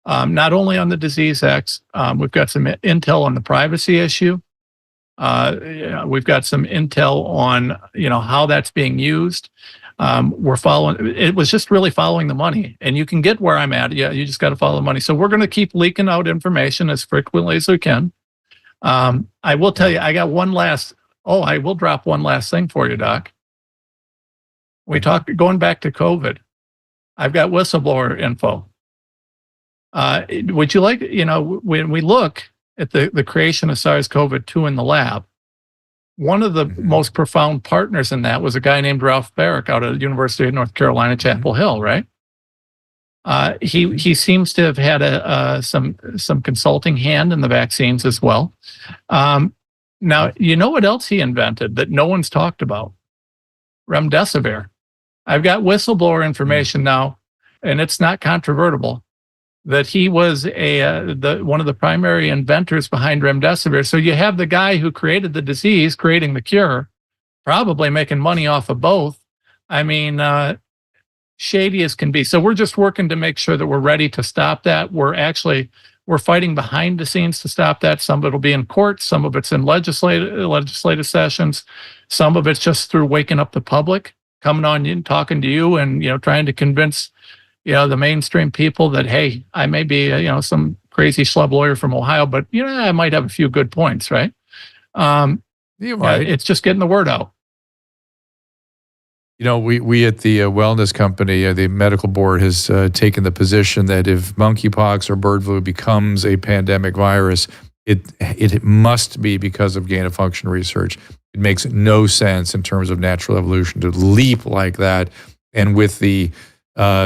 S4: not only on the Disease X, we've got some intel on the privacy issue. We've got some intel on how that's being used. We're following. It was just really following the money, and you can get where I'm at. Yeah, you just got to follow the money. So we're going to keep leaking out information as frequently as we can. I will tell you, I got one last. Oh, I will drop one last thing for you, Doc. We talked going back to COVID. I've got whistleblower info. Would you like? When we look at the creation of SARS-CoV-2 in the lab, one of the most profound partners in that was a guy named Ralph Barrick out of the University of North Carolina, Chapel Hill, right? He seems to have had some consulting hand in the vaccines as well. Now, you know what else he invented that no one's talked about? Remdesivir. I've got whistleblower information now, and it's not controvertible, that he was one of the primary inventors behind remdesivir. So you have the guy who created the disease, creating the cure, probably making money off of both. I mean, shady as can be. So we're just working to make sure that we're ready to stop that. We're fighting behind the scenes to stop that. Some of it will be in court. Some of it's in legislative sessions. Some of it's just through waking up the public, coming on and talking to you, and trying to convince the mainstream people that, hey, I may be some crazy schlub lawyer from Ohio, but I might have a few good points, right?
S1: You're right.
S4: It's just getting the word out.
S1: We at the wellness company, the medical board has taken the position that if monkeypox or bird flu becomes a pandemic virus, it must be because of gain-of-function research. It makes no sense in terms of natural evolution to leap like that, and with the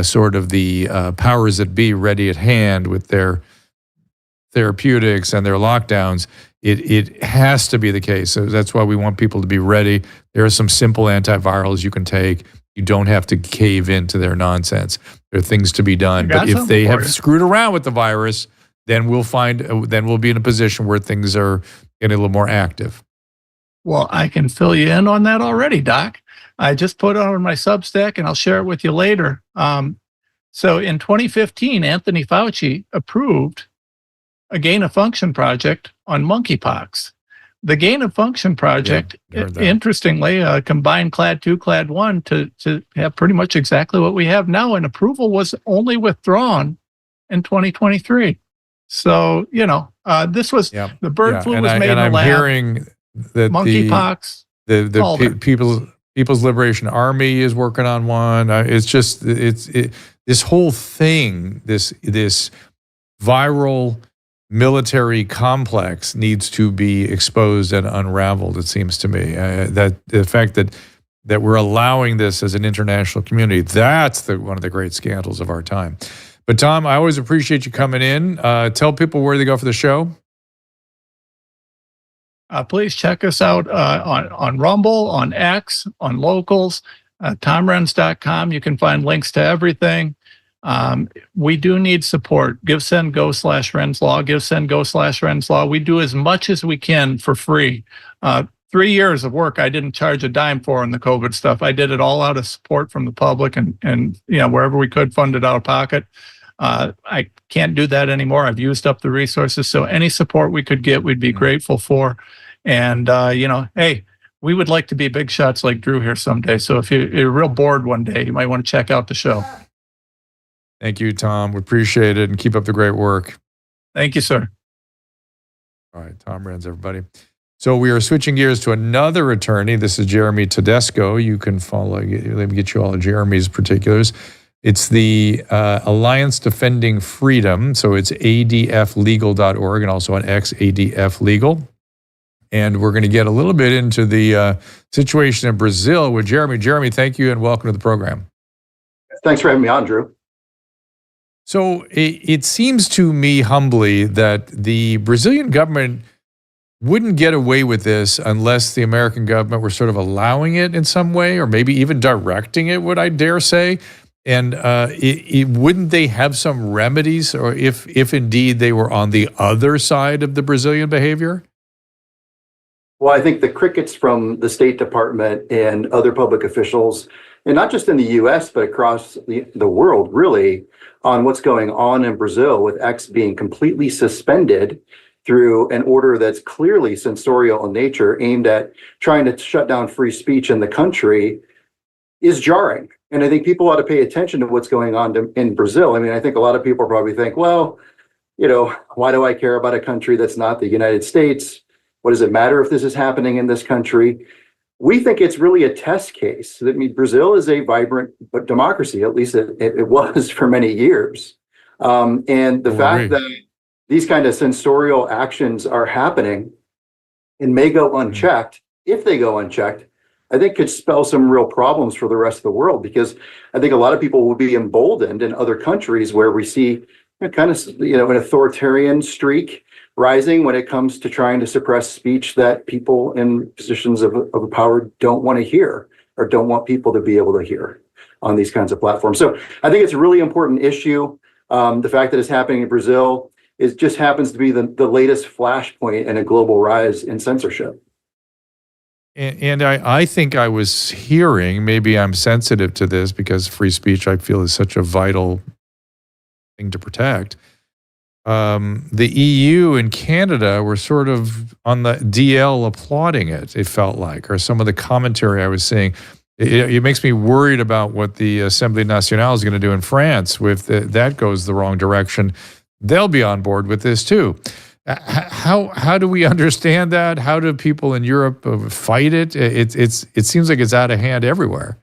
S1: sort of the powers that be ready at hand with their therapeutics and their lockdowns, it has to be the case. So that's why we want people to be ready. There are some simple antivirals you can take. You don't have to cave into their nonsense. There are things to be done. But if they have screwed around with the virus, then we'll be in a position where things are getting a little more active.
S4: Well, I can fill you in on that already, Doc. I just put it on my Substack, and I'll share it with you later. So in 2015, Anthony Fauci approved a gain-of-function project on monkeypox, the gain of function project, interestingly, combined Clad 2, Clad 1 to have pretty much exactly what we have now. And approval was only withdrawn in 2023. So, this was the bird flu was made in the lab.
S1: Hearing that
S4: monkeypox,
S1: the People's Liberation Army is working on one. It's just this whole thing, this viral military complex needs to be exposed and unraveled. It seems to me that the fact that we're allowing this as an international community, that's one of the great scandals of our time. But Tom, I always appreciate you coming in. Tell people where they go for the show.
S4: Please check us out on Rumble, on X, on Locals, TomRenz.com. You can find links to everything. We do need support. GiveSendGo/RenzLaw, GiveSendGo/RenzLaw. We do as much as we can for free. 3 years of work I didn't charge a dime for in the COVID stuff. I did it all out of support from the public and wherever we could fund it out of pocket. I can't do that anymore. I've used up the resources. So any support we could get, we'd be grateful for. And, hey, we would like to be big shots like Drew here someday. So if you're real bored one day, you might want to check out the show.
S1: Thank you, Tom. We appreciate it and keep up the great work.
S4: Thank you, sir.
S1: All right, Tom Renz, everybody. So we are switching gears to another attorney. This is Jeremy Tedesco. You can follow, let me get you all of Jeremy's particulars. It's the Alliance Defending Freedom. So it's adflegal.org and also on X, ADF Legal. And we're going to get a little bit into the situation in Brazil with Jeremy. Jeremy, thank you and welcome to the program.
S6: Thanks for having me on, Drew.
S1: So it seems to me humbly that the Brazilian government wouldn't get away with this unless the American government were sort of allowing it in some way, or maybe even directing it, would I dare say. And wouldn't they have some remedies, or if indeed they were on the other side of the Brazilian behavior?
S6: Well, I think the crickets from the State Department and other public officials, and not just in the U.S., but across the world, really, on what's going on in Brazil with X being completely suspended through an order that's clearly censorial in nature, aimed at trying to shut down free speech in the country, is jarring. And I think people ought to pay attention to what's going on in Brazil. I mean, I think a lot of people probably think, well, why do I care about a country that's not the United States? What does it matter if this is happening in this country? We think it's really a test case. I mean, Brazil is a vibrant democracy, at least it was for many years. And the fact that these kind of censorial actions are happening and may go unchecked, if they go unchecked, I think could spell some real problems for the rest of the world, because I think a lot of people will be emboldened in other countries where we see an authoritarian streak rising when it comes to trying to suppress speech that people in positions of power don't want to hear or don't want people to be able to hear on these kinds of platforms. So I think it's a really important issue. The fact that it's happening in Brazil just happens to be the latest flashpoint in a global rise in censorship.
S1: And I think I was hearing, maybe I'm sensitive to this because free speech I feel is such a vital thing to protect. The EU and Canada were sort of on the DL applauding it, it felt like, or some of the commentary I was seeing. It makes me worried about what the Assemblée Nationale is going to do in France. If that goes the wrong direction, they'll be on board with this too. How do we understand that? How do people in Europe fight it? It seems like it's out of hand everywhere.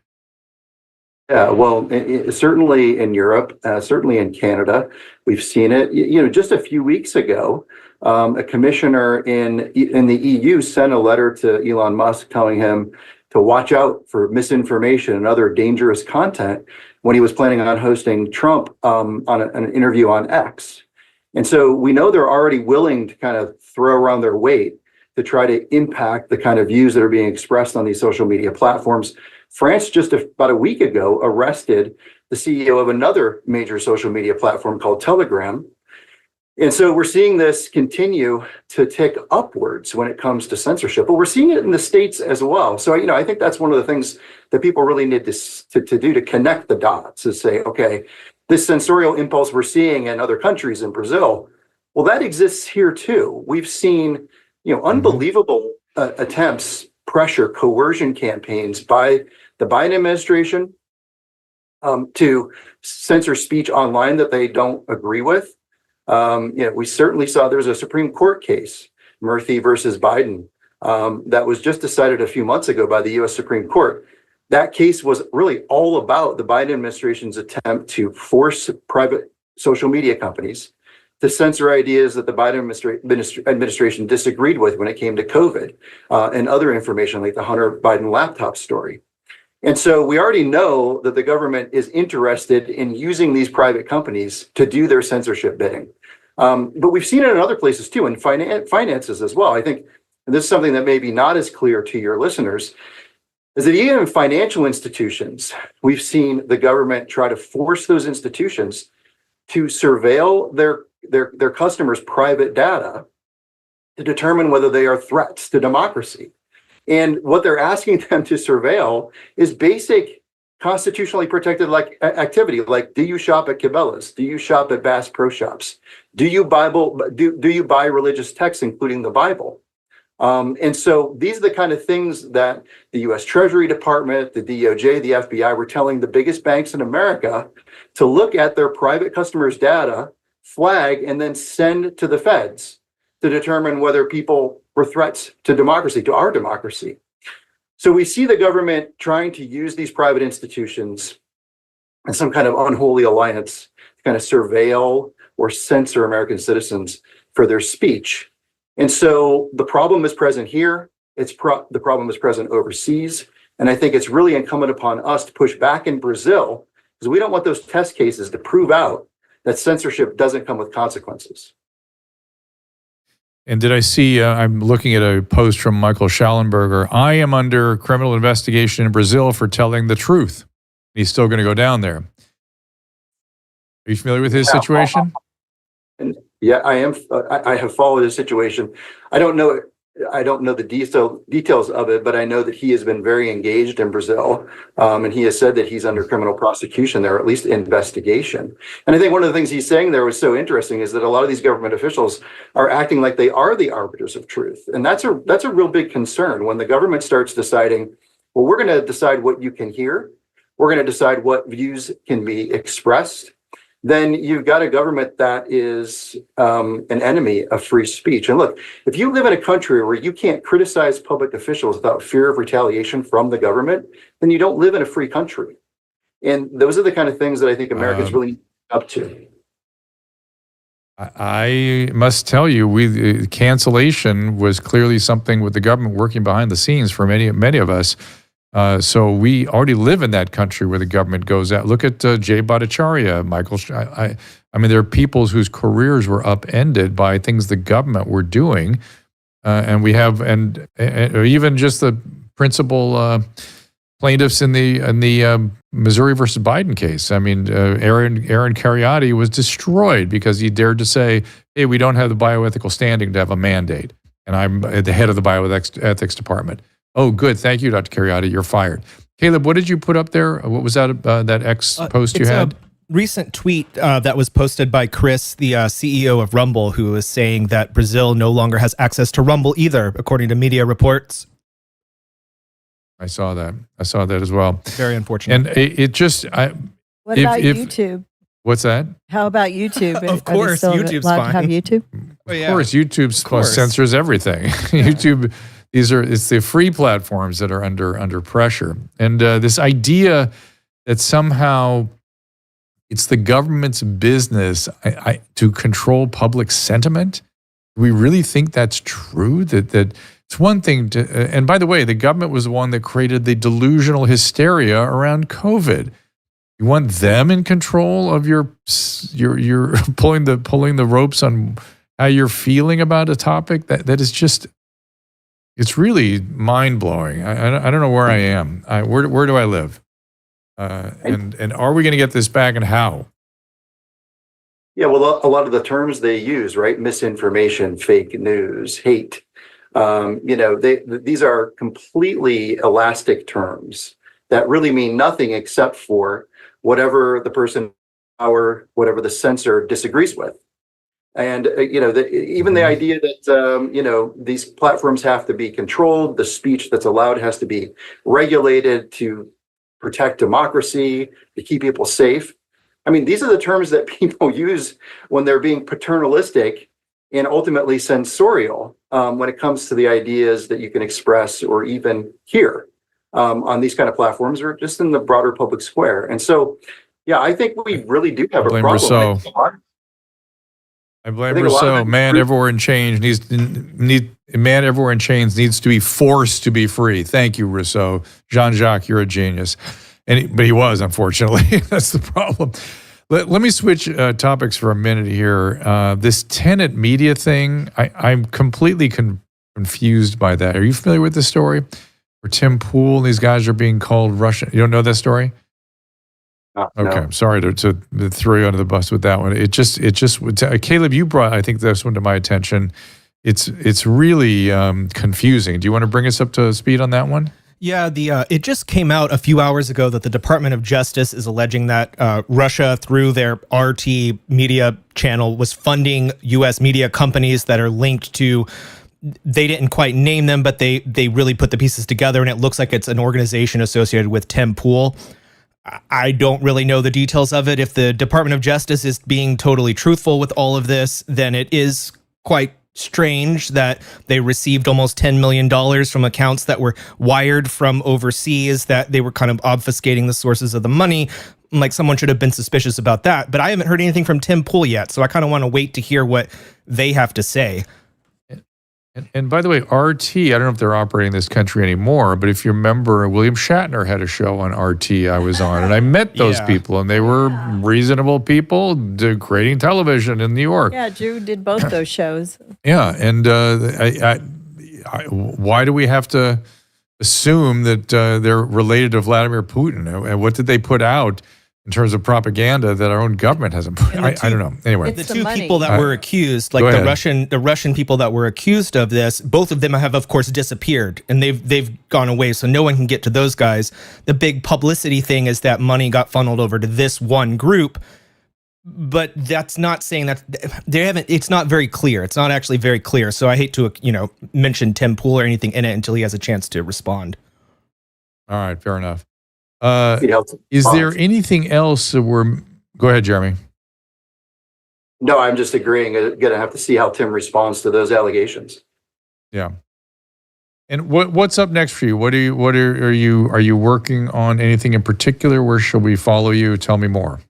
S6: Yeah, well, certainly in Europe, certainly in Canada, we've seen it. Just a few weeks ago, a commissioner in the EU sent a letter to Elon Musk telling him to watch out for misinformation and other dangerous content when he was planning on hosting Trump on an interview on X. And so we know they're already willing to kind of throw around their weight to try to impact the kind of views that are being expressed on these social media platforms. France just about a week ago arrested the CEO of another major social media platform called Telegram. And so we're seeing this continue to tick upwards when it comes to censorship, but we're seeing it in the States as well. So, I think that's one of the things that people really need to do to connect the dots, is say, okay, this censorial impulse we're seeing in other countries, in Brazil, well, that exists here too. We've seen unbelievable attempts, pressure, coercion campaigns by the Biden administration to censor speech online that they don't agree with. We certainly saw there's a Supreme Court case, Murphy versus Biden, that was just decided a few months ago by the U.S. Supreme Court. That case was really all about the Biden administration's attempt to force private social media companies to censor ideas that the Biden administration disagreed with when it came to COVID and other information like the Hunter Biden laptop story. And so we already know that the government is interested in using these private companies to do their censorship bidding. But we've seen it in other places too, in finances as well. I think this is something that may be not as clear to your listeners, is that even in financial institutions, we've seen the government try to force those institutions to surveil their customers' private data to determine whether they are threats to democracy. And what they're asking them to surveil is basic constitutionally protected activity, like do you shop at Cabela's? Do you shop at Bass Pro Shops? Do you buy religious texts, including the Bible? And so these are the kind of things that the U.S. Treasury Department, the DOJ, the FBI were telling the biggest banks in America to look at their private customers' data, flag, and then send to the feds to determine whether people were threats to democracy, to our democracy. So we see the government trying to use these private institutions and some kind of unholy alliance to kind of surveil or censor American citizens for their speech. And so the problem is present here. The problem is present overseas. And I think it's really incumbent upon us to push back in Brazil, because we don't want those test cases to prove out that censorship doesn't come with consequences.
S1: And did I see, I'm looking at a post from Michael Schallenberger, I am under criminal investigation in Brazil for telling the truth. He's still going to go down there. Are you familiar with his situation?
S6: Yeah, I am. I have followed his situation. I don't know the details of it, but I know that he has been very engaged in Brazil, and he has said that he's under criminal prosecution there, or at least investigation. And I think one of the things he's saying there was so interesting is that a lot of these government officials are acting like they are the arbiters of truth, and that's a real big concern when the government starts deciding, well, we're going to decide what you can hear, we're going to decide what views can be expressed. Then you've got a government that is an enemy of free speech. And look, if you live in a country where you can't criticize public officials without fear of retaliation from the government, then you don't live in a free country. And those are the kind of things that I think Americans really up to.
S1: I must tell you, cancellation was clearly something with the government working behind the scenes for many of us. So we already live in that country where the government goes out. Look at Jay Bhattacharya, Michael. I mean, there are people whose careers were upended by things the government were doing, and we have, and even just the principal plaintiffs in the Missouri versus Biden case. I mean, Aaron Kheriaty was destroyed because he dared to say, "Hey, we don't have the bioethical standing to have a mandate," and I'm at the head of the bioethics department. Oh, good. Thank you, Dr. Kheriaty. You're fired. Caleb, what did you put up there? What was that that X post you had?
S3: A recent tweet that was posted by Chris, the CEO of Rumble, who is saying that Brazil no longer has access to Rumble either, according to media reports.
S1: I saw that as well.
S3: Very unfortunate.
S1: And it just...
S2: What about YouTube?
S1: What's that?
S2: How about YouTube?
S3: Of course, YouTube's
S2: allowed
S3: fine.
S2: to have YouTube?
S1: Of course, YouTube censors everything. YouTube... It's the free platforms that are under pressure. And this idea that somehow it's the government's business to control public sentiment, do we really think that's true? That it's one thing to, and by the way, the government was the one that created the delusional hysteria around COVID. You want them in control of your pulling the ropes on how you're feeling about a topic? That is just... It's really mind-blowing. I don't know where I am. Where do I live? And are we going to get this back, and how?
S6: Yeah, well, a lot of the terms they use, right? Misinformation, fake news, hate. These are completely elastic terms that really mean nothing except for whatever the person or whatever the censor disagrees with. And, even the idea that, these platforms have to be controlled, the speech that's allowed has to be regulated to protect democracy, to keep people safe. I mean, these are the terms that people use when they're being paternalistic and ultimately censorial when it comes to the ideas that you can express or even hear on these kind of platforms or just in the broader public square. And so, yeah, I think we really do have a problem.
S1: Rousseau. I blame Rousseau. Man everywhere in chains man everywhere in chains needs to be forced to be free. Thank you, Rousseau. Jean-Jacques, you're a genius. But he was, unfortunately. That's the problem. Let me switch topics for a minute here. This Tenet Media thing, I'm completely confused by that. Are you familiar with this story? Where Tim Pool and these guys are being called Russian. You don't know that story? Okay, no. I'm sorry to throw you under the bus with that one. It just Caleb, you brought, I think, this one to my attention. It's really confusing. Do you want to bring us up to speed on that one?
S3: Yeah, it just came out a few hours ago that the Department of Justice is alleging that Russia, through their RT media channel, was funding U.S. media companies that are linked to. They didn't quite name them, but they really put the pieces together, and it looks like it's an organization associated with Tim Pool. I don't really know the details of it. If the Department of Justice is being totally truthful with all of this, then it is quite strange that they received almost $10 million from accounts that were wired from overseas, that they were kind of obfuscating the sources of the money. Like, someone should have been suspicious about that. But I haven't heard anything from Tim Pool yet, so I kind of want to wait to hear what they have to say.
S1: And by the way, RT, I don't know if they're operating in this country anymore, but if you remember, William Shatner had a show on RT I was on, and I met those people, and they were reasonable people creating television in New York.
S2: Yeah, Drew did both those shows.
S1: Yeah, and why do we have to assume that they're related to Vladimir Putin? And what did they put out in terms of propaganda that our own government hasn't put? I don't know. Anyway,
S3: the two people that were accused, like the Russian people that were accused of this, both of them have, of course, disappeared, and they've gone away, so no one can get to those guys. The big publicity thing is that money got funneled over to this one group, but that's not saying that they haven't. It's not very clear. It's not actually very clear. So I hate to mention Tim Pool or anything in it until he has a chance to respond.
S1: All right, fair enough. Is there anything else that go ahead, Jeremy?
S6: No, I'm just agreeing. Going to have to see how Tim responds to those allegations.
S1: Yeah. And what's up next for you? Are you working on anything in particular? Where shall we follow you? Tell me more.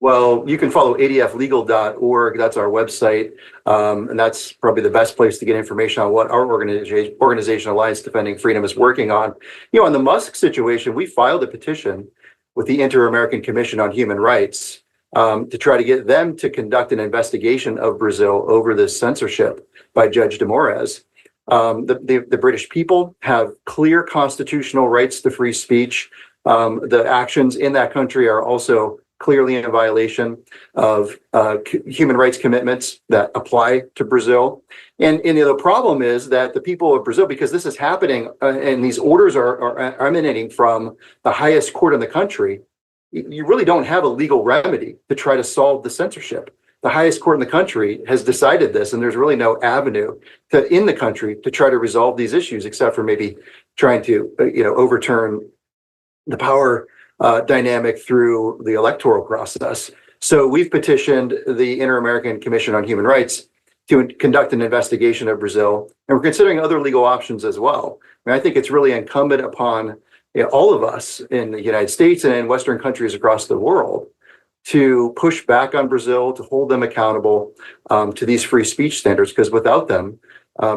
S6: Well, you can follow adflegal.org. That's our website. And that's probably the best place to get information on what our organization, Alliance Defending Freedom, is working on. On the Musk situation, we filed a petition with the Inter-American Commission on Human Rights to try to get them to conduct an investigation of Brazil over this censorship by Judge de Moraes. The British people have clear constitutional rights to free speech. The actions in that country are also clearly in violation of human rights commitments that apply to Brazil. And the problem is that the people of Brazil, because this is happening and these orders are emanating from the highest court in the country, you really don't have a legal remedy to try to solve the censorship. The highest court in the country has decided this, and there's really no avenue in the country to try to resolve these issues, except for maybe trying to overturn the power dynamic through the electoral process. So we've petitioned the Inter-American Commission on Human Rights to conduct an investigation of Brazil, and we're considering other legal options as well. I think it's really incumbent upon all of us in the United States and in Western countries across the world to push back on Brazil, to hold them accountable to these free speech standards, because without them,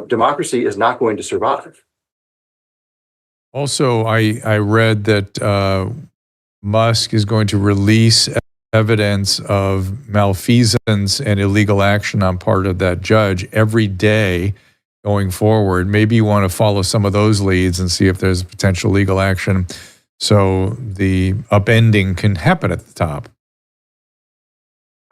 S6: democracy is not going to survive.
S1: Also, I read that Musk is going to release evidence of malfeasance and illegal action on part of that judge every day going forward. Maybe you want to follow some of those leads and see if there's potential legal action so the upending can happen at the top.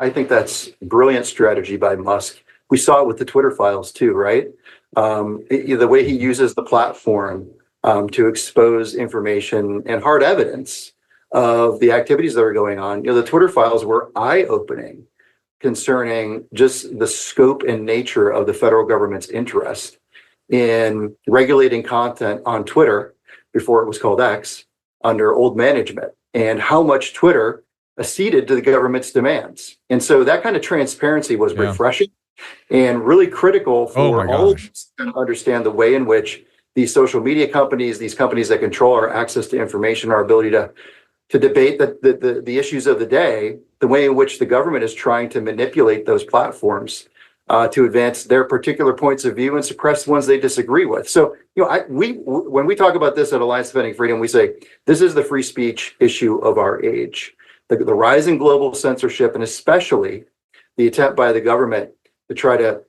S6: I think that's brilliant strategy by Musk. We saw it with the Twitter files too, right? The way he uses the platform to expose information and hard evidence of the activities that are going on. The Twitter files were eye-opening, concerning just the scope and nature of the federal government's interest in regulating content on Twitter before it was called X under old management, and how much Twitter acceded to the government's demands. And so that kind of transparency was refreshing and really critical for all of us to understand the way in which these social media companies, these companies that control our access to information, our ability to debate the issues of the day, the way in which the government is trying to manipulate those platforms to advance their particular points of view and suppress the ones they disagree with. So, when we talk about this at Alliance Defending Freedom, we say this is the free speech issue of our age. The rise in global censorship, and especially the attempt by the government to try to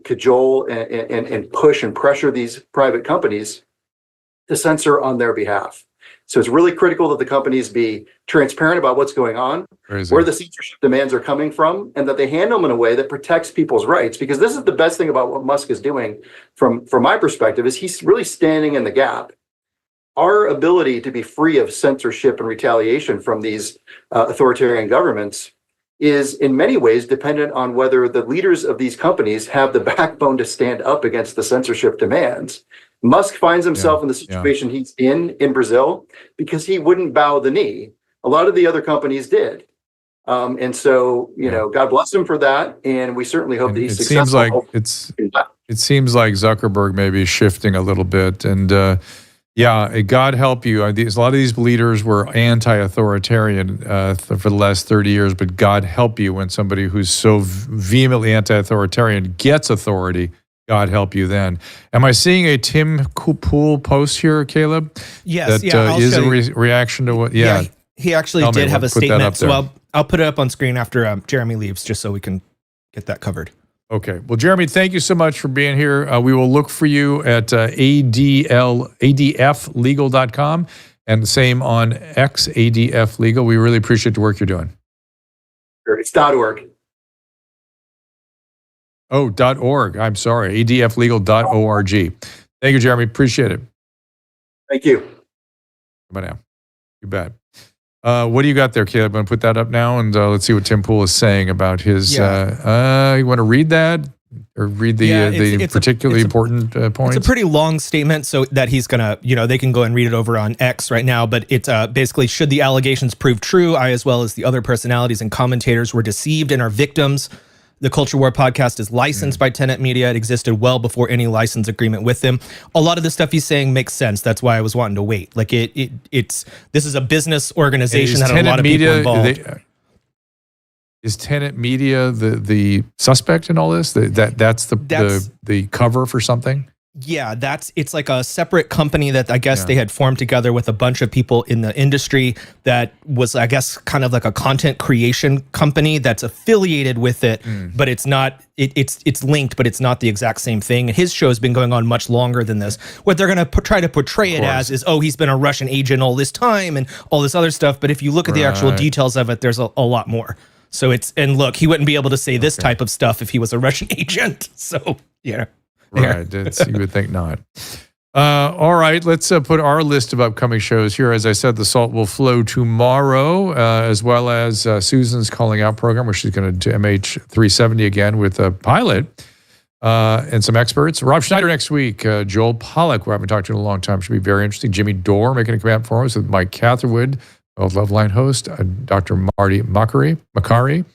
S6: cajole and push and pressure these private companies to censor on their behalf. So it's really critical that the companies be transparent about what's going on, where the censorship demands are coming from, and that they handle them in a way that protects people's rights. Because this is the best thing about what Musk is doing from my perspective, is he's really standing in the gap. Our ability to be free of censorship and retaliation from these authoritarian governments is in many ways dependent on whether the leaders of these companies have the backbone to stand up against the censorship demands. Musk finds himself in the situation he's in Brazil because he wouldn't bow the knee. A lot of the other companies did. And so, God bless him for that. And we certainly hope that he's successful.
S1: It seems like Zuckerberg may be shifting a little bit. And God help you. A lot of these leaders were anti-authoritarian for the last 30 years, but God help you when somebody who's so vehemently anti-authoritarian gets authority. God help you then. Am I seeing a Tim Pool post here, Caleb?
S3: Yes.
S1: That is a reaction to what? Yeah.
S3: He actually did have a statement. So I'll put it up on screen after Jeremy leaves, just so we can get that covered.
S1: Okay. Well, Jeremy, thank you so much for being here. We will look for you at adflegal.com and the same on X, ADF Legal. We really appreciate the work you're doing.
S6: Sure. It's .org.
S1: Oh, .org. I'm sorry. adflegal.org. Thank you, Jeremy. Appreciate it.
S6: Thank you.
S1: Bye now. You bet. What do you got there, Caleb? I'm going to put that up now, and let's see what Tim Pool is saying about his... You want to read that? Or read the particularly important points?
S3: It's a pretty long statement, so that he's going to... they can go and read it over on X right now, but it's basically, should the allegations prove true, I, as well as the other personalities and commentators, were deceived and are victims. The Culture War podcast is licensed by Tenet Media. It existed well before any license agreement with them. A lot of the stuff he's saying makes sense. That's why I was wanting to wait. Like this is a business organization that had a lot of people involved.
S1: Is Tenet Media the suspect in all this? That's the cover for something?
S3: Yeah, it's like a separate company that I guess they had formed together with a bunch of people in the industry that was, I guess, kind of like a content creation company that's affiliated with it, but it's not, it's linked, but it's not the exact same thing. His show has been going on much longer than this. What they're going to try to portray it as is, he's been a Russian agent all this time and all this other stuff. But if you look at the actual details of it, there's a lot more. So and look, he wouldn't be able to say this type of stuff if he was a Russian agent. So, yeah.
S1: Right, you would think not. All right, let's put our list of upcoming shows here. As I said, The Salt will flow tomorrow, as well as Susan's Calling Out program, where she's going to do MH370 again with a pilot and some experts. Rob Schneider next week. Joel Pollack, who I haven't talked to in a long time, should be very interesting. Jimmy Dore making a command for us with Mike Catherwood, Loveline host, Dr. Marty Makari.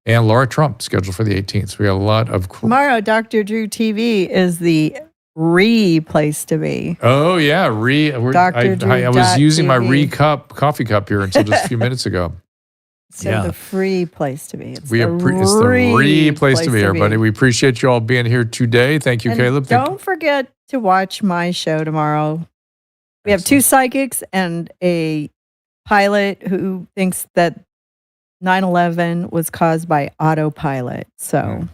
S1: And Laura Trump, scheduled for the 18th. So we got a lot of cool...
S2: Tomorrow, Dr. Drew TV is the place to be.
S1: Oh, yeah. I was using my coffee cup here until just a few minutes ago.
S2: So the free place to be.
S1: It's the free place to be, everybody. We appreciate you all being here today. Thank you, Caleb.
S2: Don't forget to watch my show tomorrow. We have two psychics and a pilot who thinks that 9/11 was caused by autopilot. So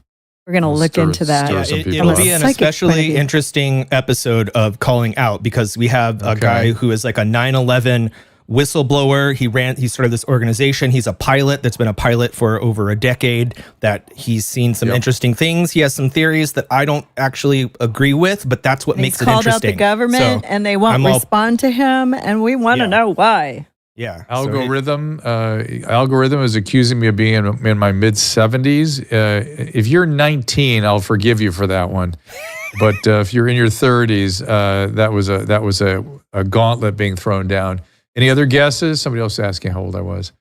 S2: we're going to look into that.
S3: It'll be an especially interesting episode of Calling Out because we have a guy who is like a 9/11 whistleblower. He started this organization. He's a pilot that's been a pilot for over a decade, that he's seen some interesting things. He has some theories that I don't actually agree with, but that's what makes it interesting.
S2: He's called out the government and they won't respond to him, and we want to know why.
S3: Yeah.
S1: Algorithm is accusing me of being in my mid 70s. If you're 19, I'll forgive you for that one. But if you're in your 30s, that was a gauntlet being thrown down. Any other guesses? Somebody else asking how old I was.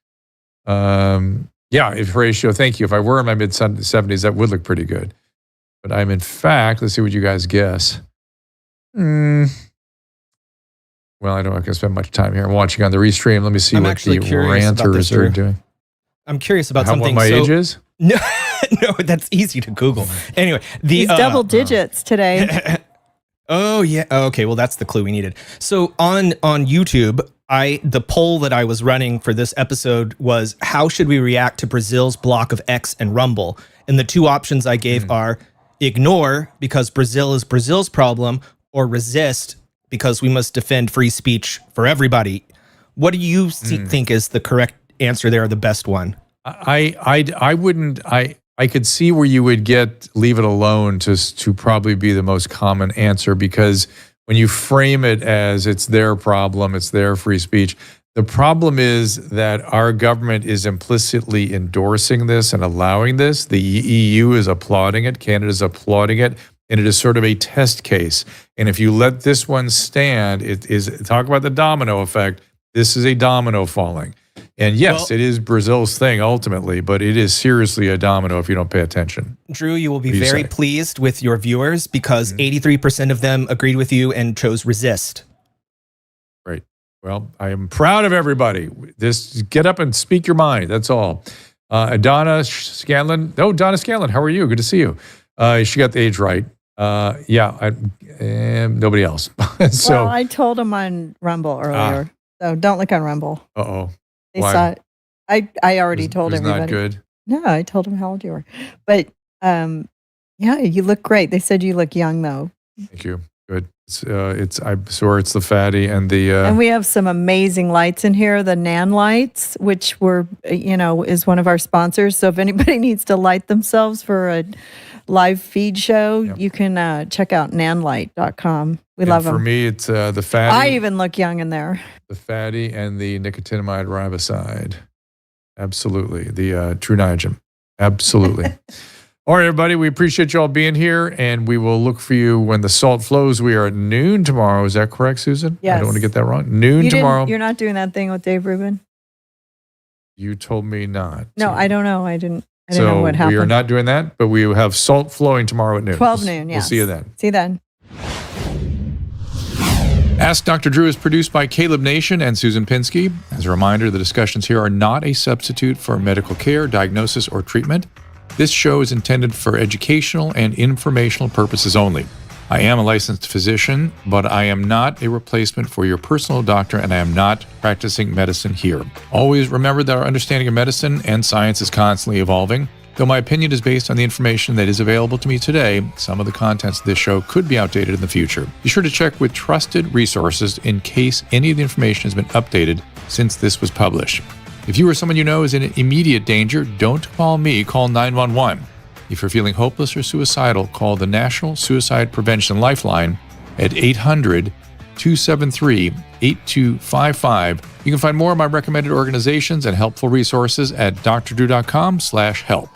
S1: Yeah, if Horatio, thank you. If I were in my mid 70s, that would look pretty good. But I'm in fact, let's see what you guys guess. Well, I don't want to spend much time here. I'm watching on the restream. Let me see what the ranters are doing.
S3: I'm curious about something.
S1: What my age is?
S3: No, that's easy to Google. Anyway,
S2: He's double digits today.
S3: Oh, yeah. Okay, well, that's the clue we needed. So on YouTube, the poll that I was running for this episode was, how should we react to Brazil's block of X and Rumble? And the two options I gave are ignore, because Brazil is Brazil's problem, or resist, because we must defend free speech for everybody. What do you think is the correct answer there, or the best one?
S1: I wouldn't. I could see where you would leave it alone to probably be the most common answer, because when you frame it as it's their problem, it's their free speech. The problem is that our government is implicitly endorsing this and allowing this. The EU is applauding it. Canada is applauding it. And it is sort of a test case. And if you let this one stand, talk about the domino effect. This is a domino falling. And yes, it is Brazil's thing ultimately, but it is seriously a domino if you don't pay attention.
S3: Drew, you will be very pleased with your viewers, because 83% of them agreed with you and chose resist.
S1: Right. Well, I am proud of everybody. Get up and speak your mind. That's all. Donna Scanlon. Oh, Donna Scanlon, how are you? Good to see you. She got the age right. Nobody else. So,
S2: well, I told him on Rumble earlier, so don't look on Rumble.
S1: Uh-oh.
S2: They saw it. I already told everybody.
S1: Not good?
S2: No, I told him how old you were. But yeah, you look great. They said you look young, though.
S1: Thank you. Good. I'm sure it's the fatty and the...
S2: and we have some amazing lights in here, the Nan lights, which is one of our sponsors. So if anybody needs to light themselves for a live feed show, you can check out nanlight.com. We love them.
S1: For me, it's the fatty.
S2: I even look young in there.
S1: The fatty and the nicotinamide riboside. Absolutely. The True Niagen. Absolutely. All right, everybody. We appreciate you all being here, and we will look for you when the salt flows. We are at noon tomorrow. Is that correct, Susan?
S2: Yes.
S1: I don't want to get that wrong. Noon tomorrow.
S2: You're not doing that thing with Dave Rubin?
S1: You told me not.
S2: No, I don't know. I didn't know what happened.
S1: We are not doing that, but we will have salt flowing tomorrow at noon.
S2: 12 noon, yes.
S1: We'll see you then.
S2: See you then.
S1: Ask Dr. Drew is produced by Caleb Nation and Susan Pinsky. As a reminder, the discussions here are not a substitute for medical care, diagnosis, or treatment. This show is intended for educational and informational purposes only. I am a licensed physician, but I am not a replacement for your personal doctor, and I am not practicing medicine here. Always remember that our understanding of medicine and science is constantly evolving. Though my opinion is based on the information that is available to me today, some of the contents of this show could be outdated in the future. Be sure to check with trusted resources in case any of the information has been updated since this was published. If you or someone you know is in immediate danger, don't call me, call 911. If you're feeling hopeless or suicidal, call the National Suicide Prevention Lifeline at 800-273-8255. You can find more of my recommended organizations and helpful resources at drdrew.com/help.